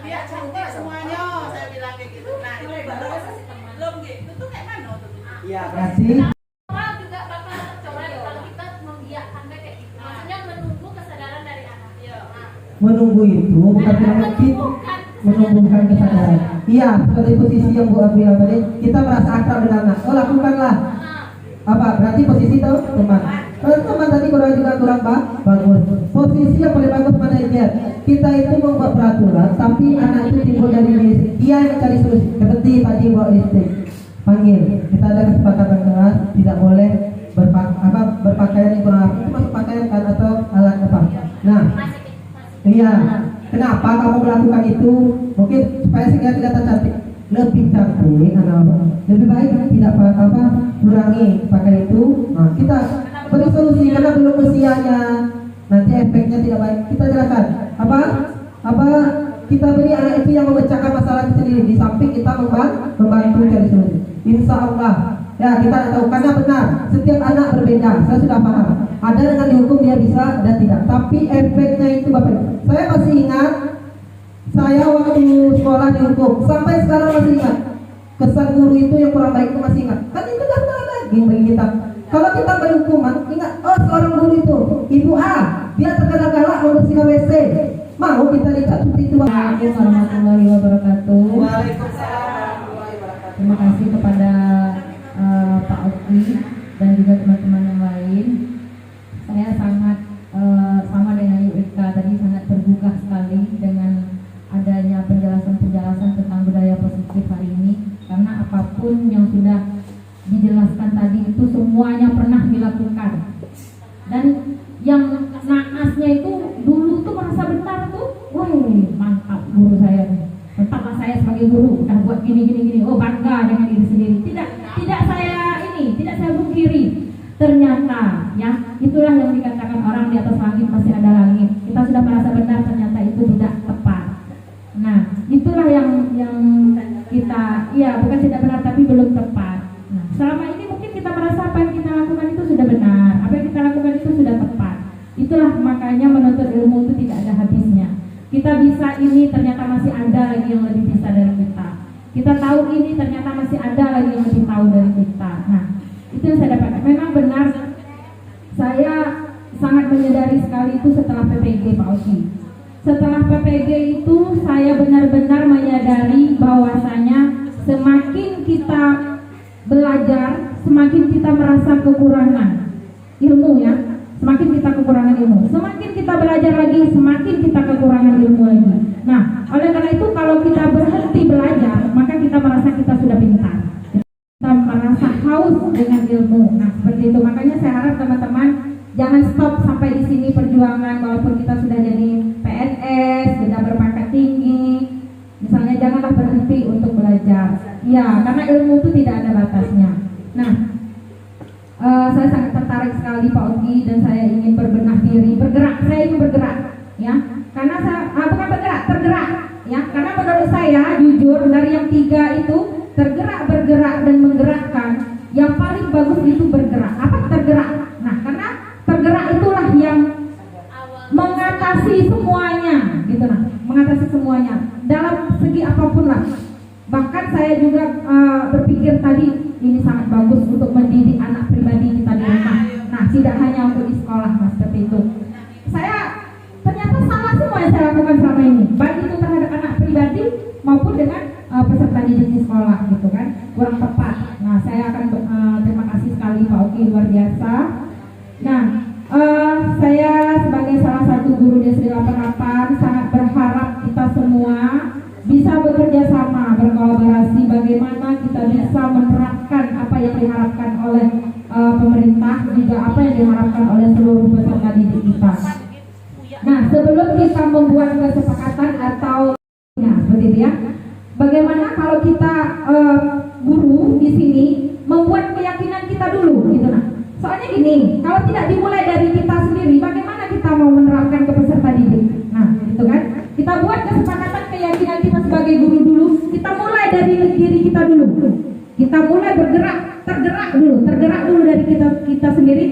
biar cantik semuanya, saya bilang kayak gitu. Nah, itu belum gitu tuh kayak mana tuh? Iya, berarti Orang juga bakal tercoba kalau kita membiarkan kayak gitu. Maksudnya menunggu kesadaran dari anak. menunggu itu bukan menumbuhkan kesadaran. Iya, seperti posisi yang Bu Abi bilang tadi, kita merasa akrab dengan anak. Oh, lakukanlah. Apa? Berarti posisi itu teman. Kalau teman tadi kurang bagus. Posisi yang paling bagus manajer. Kita itu membuat peraturan, tapi anak itu timbul dari diri. Dia yang mencari solusi. Seperti tadi buat listrik. Panggil. Kita ada kesepakatan keras, tidak boleh berpakaian yang kurang. Itu masuk pakaian kan atau alat apa? Nah, iya. Kenapa kamu melakukan itu? Mungkin supaya sehingga tidak tercantik, lebih cantik, lebih baik tidak kurangi pakai itu. Nah, kita beri solusi karena belum usianya, nanti efeknya tidak baik. Kita jelaskan apa kita beri anak itu yang memecahkan masalah itu sendiri, di samping kita membantu cari solusi. Insya Allah. Ya, kita tidak tahu karena benar setiap anak berbeda. Saya sudah paham. Ada dengan dihukum dia bisa dan tidak. Tapi efeknya itu Bapak. Saya masih ingat saya waktu sekolah dihukum. Sampai sekarang masih ingat. Kesan guru itu yang kurang baik itu masih ingat. Kan itu dah lagi bagi kita. Kalau kita beri hukuman, ingat, oh seorang guru itu, Ibu A, dia terkena galak membersihkan WC. Mau kita dicat seperti itu. Assalamualaikum warahmatullahi wabarakatuh. Waalaikumsalam. Terima kasih kepada Pak Oki dan juga teman-teman yang lain. Saya sangat sama dengan UIK tadi, sangat tergugah sekali dengan adanya penjelasan-penjelasan tentang budaya positif hari ini, karena apapun yang sudah dijelaskan tadi itu semuanya pernah dilakukan. Dan yang naasnya itu dulu tuh merasa benar tuh, wah mantap guru saya, tempatlah saya sebagai guru udah buat gini, oh bangga dengan diri sendiri. Tidak saya bungkiri. Ternyata ya itulah yang dikatakan orang di atas langit masih ada langit. Kita sudah merasa benar, ternyata itu tidak tepat. Nah, itulah yang kita, ya bukan tidak benar tapi belum tepat. Nah, selama ini mungkin kita merasa apa yang kita lakukan itu sudah benar, apa yang kita lakukan itu sudah tepat. Itulah makanya menuntut ilmu itu tidak ada habisnya. Kita bisa ini, ternyata masih ada lagi yang lebih bisa dari kita. Kita tahu ini, ternyata masih ada lagi yang lebih tahu dari kita. Nah, itu yang saya dapatkan. Memang benar, saya sangat menyadari sekali itu setelah PPG Pak Oki. Setelah PPG itu saya benar-benar menyadari bahwasanya semakin kita belajar, semakin kita merasa kekurangan ilmu ya. Semakin kita kekurangan ilmu, semakin kita belajar lagi, semakin kita kekurangan ilmu lagi. Nah, oleh karena itu kalau kita berhenti belajar, maka kita merasa kita sudah pintar. Kita merasa haus dengan ilmu. Nah, seperti itu. Makanya saya harap jangan stop sampai di sini perjuangan. Walaupun kita sudah jadi PNS, sudah berpangkat tinggi, misalnya janganlah berhenti untuk belajar. Ya, karena ilmu itu tidak ada batasnya. Nah, saya sangat tertarik sekali Pak Oki, dan saya ingin berbenah diri, bergerak. Saya ingin bergerak, ya. Karena saya bukan bergerak, tergerak, ya. Karena menurut saya, jujur, dari yang 3 itu tergerak, bergerak, dan menggerakkan, yang paling bagus itu bergerak. Apa tergerak? Nah, karena tergerak itulah yang mengatasi semuanya, gitu nah, mengatasi semuanya dalam segi apapun lah. Bahkan saya juga berpikir tadi ini sangat bagus untuk mendidik anak pribadi kita di rumah. Nah, tidak hanya untuk di sekolah, mas, seperti itu. Saya ternyata salah semua yang saya lakukan selama ini, baik itu terhadap anak pribadi maupun dengan peserta didik di sekolah, gitu kan, kurang tepat. Nah, saya akan terima kasih sekali Pak Oki, luar biasa. Nah, saya sebagai salah satu guru di SD 88 sangat berharap kita semua bisa bekerja sama, berkolaborasi, bagaimana kita bisa menerapkan apa yang diharapkan oleh pemerintah, juga apa yang diharapkan oleh seluruh peserta didik kita. Nah, sebelum kita membuat kesepakatan atau ya, seperti itu ya, bagaimana kalau kita guru di sini membuat keyakinan kita dulu, gitu nah. Soalnya gini, kalau tidak dimulai dari kita sendiri, bagaimana kita mau menerapkan ke peserta didik? Nah, gitu kan? Kita buat kesepakatan keyakinan kita sebagai guru dulu. Kita mulai dari diri kita dulu. Kita mulai bergerak, tergerak dulu dari kita sendiri.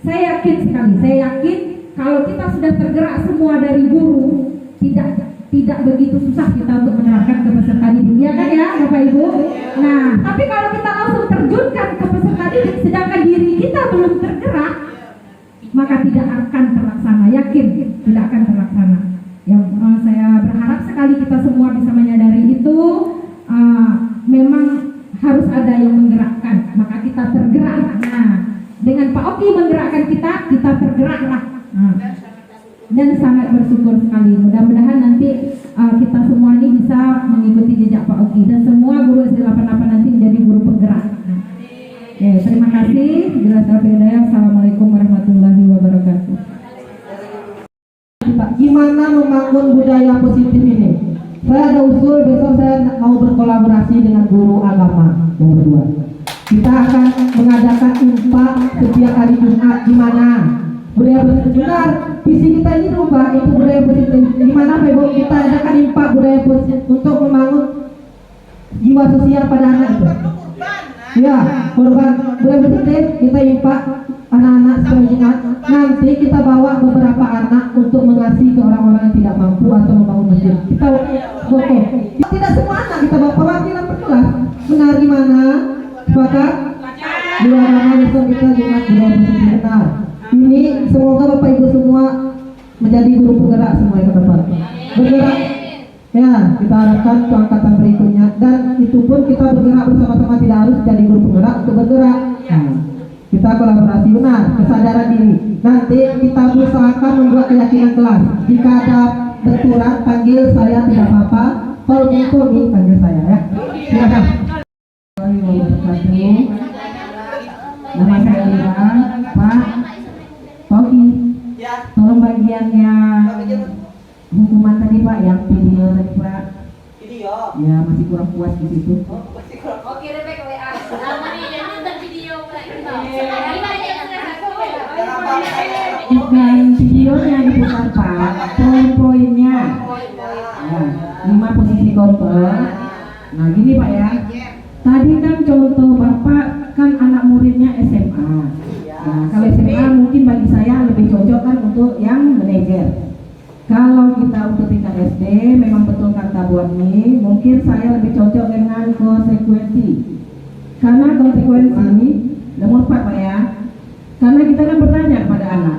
Saya yakin sekali, saya yakin kalau kita sudah tergerak semua dari guru, tidak begitu susah kita untuk menerapkan ke peserta didik, ya kan ya, Bapak Ibu? Nah, tapi kalau kita langsung terjunkan ke peserta didik, sedangkan diri kita belum tergerak, maka tidak akan terlaksana. Yakin tidak akan terlaksana. Yang saya berharap sekali kita semua bisa menyadari itu, memang harus ada yang menggerakkan, maka kita tergerak. Nah, dengan Pak Oki menggerakkan kita tergeraklah. Nah, dan sangat bersyukur sekali. Mudah-mudahan nanti kita semua ini bisa mengikuti jejak Pak Oki, dan semua guru SD 88 nanti menjadi guru penggerak. Oke, terima kasih. Jelas Hidayah. Assalamualaikum warahmatullahi wabarakatuh. Gimana membangun budaya positif ini? Saya ada usul, besok saya mau berkolaborasi dengan guru agama yang berdua. Kita akan mengadakan infak setiap hari Jumat. Gimana? Budaya positif, benar, visi kita ini rubah, itu budaya positif. Gimana Pak Ibu, kita adakan infak budaya positif untuk membangun jiwa sosial pada anak itu. Ya, korban budaya positif, kita infak anak-anak sekolah. Nanti kita bawa beberapa anak untuk mengasihi ke orang-orang yang tidak mampu atau membangun masjid. Kita foto. Tidak semua anak kita bawa perwakilan berkelas. Benar gimana? Sepakat? Dua nama besok kita Jumat budaya positif, benar. Ini semoga Bapak Ibu semua menjadi guru penggerak semua ke depan. Bergerak, ya, kita harapkan ke angkatan berikutnya, dan itu pun kita bergerak bersama-sama, tidak harus jadi guru penggerak untuk bergerak. Nah, kita kolaborasi, benar, kesadaran diri. Nanti kita usahakan membuat keyakinan kelas. Jika ada benturan, panggil saya, tidak apa-apa. Kalau itu panggil saya, ya. Silakan. Nama saya Lira, Pak Oki. Ya. Tolong bagiannya hukuman tadi Pak, yang video tadi Pak. Video. Ya, masih kurang puas di situ. Oke, Rebek WA. Nama dia nonton video kita. Bukan videonya diputar Pak, poin-poinnya. Ya, 5 posisi kontrol. Nah, gini Pak ya. Tadi kan contoh Bapak kan anak muridnya SMA. Nah, kalau SMA mungkin bagi saya lebih cocok kan untuk yang manajer. Kalau kita untuk tingkat SD, memang betul kata Bu Agni, mungkin saya lebih cocok dengan konsekuensi. Karena konsekuensi, nomor 4 Pak ya. Karena kita kan bertanya kepada anak,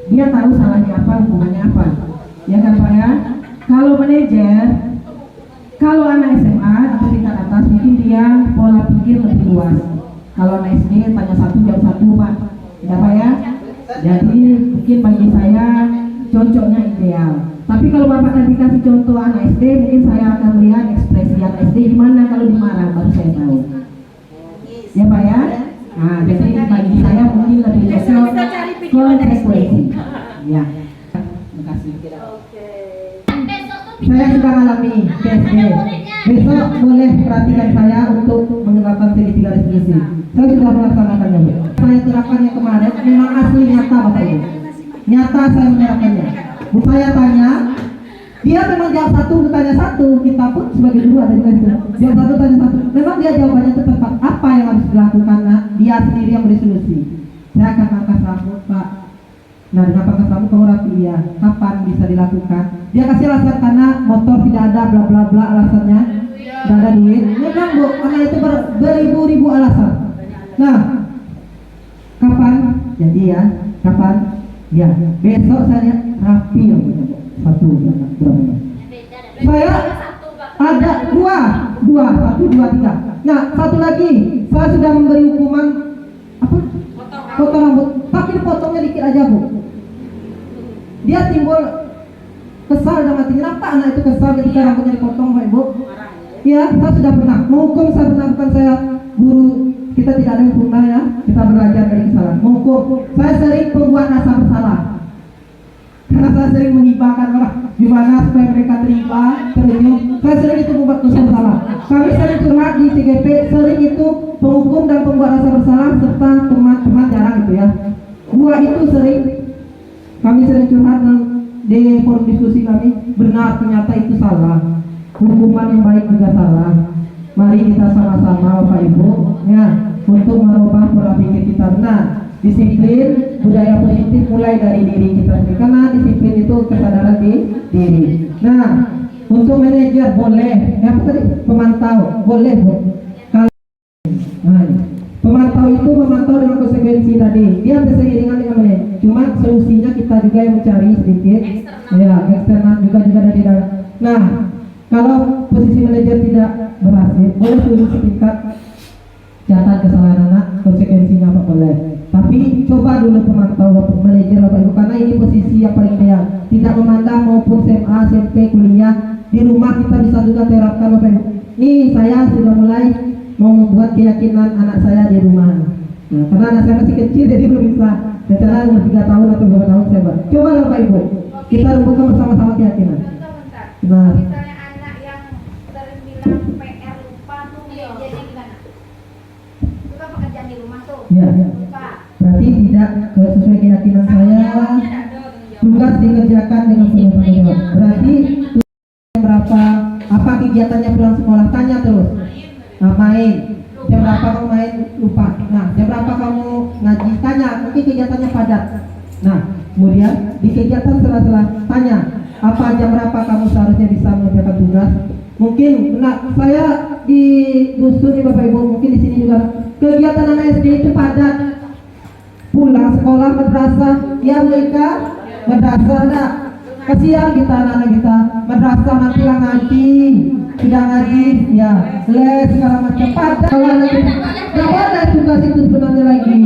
dia tahu salahnya apa, hukumannya apa. Ya kan Pak ya? Kalau manajer, kalau anak SMA atau tingkat atas, mungkin dia pola pikir lebih luas. Kalau anak SD tanya 1 jawab 1 Pak, tidak Pak ya? Jadi mungkin bagi saya cocoknya ideal. Tapi kalau Bapak nanti kasih contoh anak SD, mungkin saya akan melihat ekspresi anak SD gimana kalau dimarah, baru saya tahu. Ya Pak ya? Nah, jadi bagi saya mungkin lebih cocok konsekuensi. Ya. Terima kasih. Saya sudah alami PSD. Besok boleh perhatikan saya untuk menerapkan segitiga distribusi. Saya sudah melaksanakannya, Bu. Saya terapkan yang kemarin memang asli nyata, Bapak Ibu. Nyata saya menerapkannya. Bu, saya tanya, dia memang jawab satu, bertanya satu. Kita pun sebagai guru ada juga itu. Jawab satu, tanya satu. Memang dia jawabannya itu tepat. Apa yang harus dilakukan? Nah, dia sendiri yang beri solusi. Saya akan pangkas rambut, Pak. Nah, dengan pangkas rambut kamu rapi ya. Kapan bisa dilakukan? Dia kasih alasan karena motor tidak ada, bla bla bla alasannya. Tidak ada duit. Memang, Bu, karena itu beribu-ribu alasan. Nah, kapan? Jadi ya, kapan? Ya, besok saya rapi yang punya, Bu. Satu, berapa? Saya ada dua, satu, dua, tiga. Nah, satu lagi, saya sudah memberi hukuman apa? Potong rambut, tapi potongnya dikit aja, Bu. Dia timbul kesal dalam hati. Kenapa anak itu kesal ketika rambutnya dipotong, Pak Ibu? Ya, saya sudah pernah menghukum. Saya pernah, bukan saya guru, kita tidak ada yang pernah ya. Kita belajar dari kesalahan. Menghukum. Saya sering membuat rasa bersalah. Karena saya sering menghibahkan orang gimana supaya mereka terima, tersenyum. Saya sering itu membuat rasa bersalah. Kami sering curhat di CGP, sering itu penghukum dan pembuat rasa bersalah serta teman-teman jarang itu ya. Dua itu sering kami sering curhat di forum diskusi kami, benar ternyata itu salah. Hukuman yang baik juga salah. Mari kita sama-sama Bapak Ibu ya untuk merubah pola pikir kita. Benar. Disiplin, budaya positif mulai dari diri kita sendiri. Karena disiplin itu kesadaran di diri. Nah, untuk manajer boleh, apa tadi? Pemantau boleh, Bu. Kalau pemantau itu memantau dengan konsekuensi tadi. Dia berseiringan dengan manajer. Cuma solusinya kita juga yang mencari sedikit. Ya, eksternal juga dari dalam. Nah, kalau posisi manajer tidak berhasil, boleh turun setingkat catat kesalahan anak, konsekuensinya apa boleh. Tapi coba dulu pemantau manajer Bapak Ibu, karena ini posisi yang paling ideal. Tidak memandang maupun SMA, SMP, kuliah, di rumah kita bisa juga terapkan Bapak Ibu. Nih saya sudah mulai mau membuat keyakinan anak saya di rumah. Nah, karena anak saya masih kecil jadi belum bisa. Secara umur 3 tahun atau beberapa tahun saya buat. Coba Bapak Ibu, kita rumputkan bersama-sama keyakinan. Nah, Misalnya anak yang terbilang PR lupa tuh manajernya gimana? Itu kan pekerjaan di rumah tuh. ya. Lupa. Berarti tidak sesuai keyakinan saya, tugas dikerjakan dengan penuh tanggung jawab. Berarti berapa, apa kegiatannya pulang sekolah, tanya terus. Nah, main jam berapa kamu main, lupa. Nah, jam berapa kamu ngaji, tanya. Mungkin kegiatannya padat. Nah, kemudian di kegiatan sela-sela tanya, apa jam berapa kamu seharusnya bisa mengerjakan tugas. Mungkin nah, saya di dusun nih Bapak Ibu, mungkin di sini juga kegiatan anak SD itu padat. Pulang sekolah madrasah, ya mereka madrasah ada. Kasihan kita anak-anak kita, madrasah nanti lah ngaji, sudah ngaji, ya les segala macam. Padat. Kalau anak kita nggak boleh tugas itu sebenarnya lagi.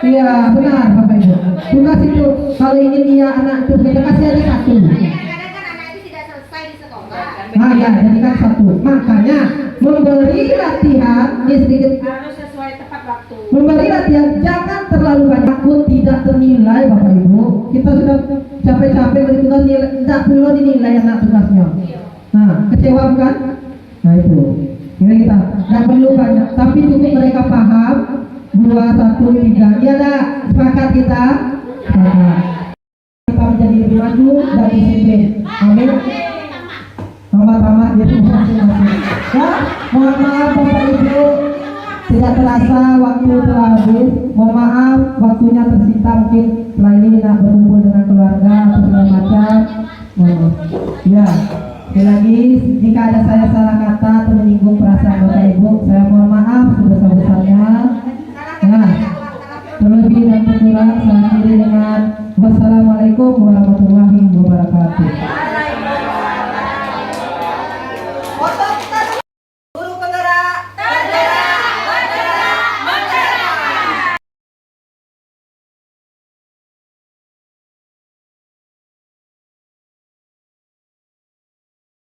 Iya benar Bapak Ibu. Tugas itu kalau ingin dia anak itu kita kasih aja satu. Kadang-kadang kan anak itu tidak selesai di sekolah. Nah ya, jadi kan satu. Makanya memberi latihan ini sedikit. Harus sesuai tepat waktu. Memberi latihan jangan terlalu banyak, takut tidak ternilai Bapak Ibu. Kita sudah capek-capek beri tugas nilai, tidak perlu dinilai anak tugasnya. Nah, kecewa bukan? Nah itu. Ini kita tidak perlu banyak, tapi cukup mereka paham. 2, 1, 3. Iya dah, sepakat kita. Nah, kita menjadi lebih maju dan disiplin. Amin. Sama-sama jadi masing-masing. Ya, mohon maaf Bapak Ibu. Tidak terasa waktu telah habis. Mohon maaf waktunya tersita, mungkin setelah ini nak berkumpul dengan keluarga atau segala macam. Ya, sekali lagi jika ada saya salah kata atau menyinggung perasaan Bapak Ibu, saya mohon maaf sebesar-besarnya. Nah, terlebih dan terkurang saya akhiri dengan wassalamualaikum warahmatullahi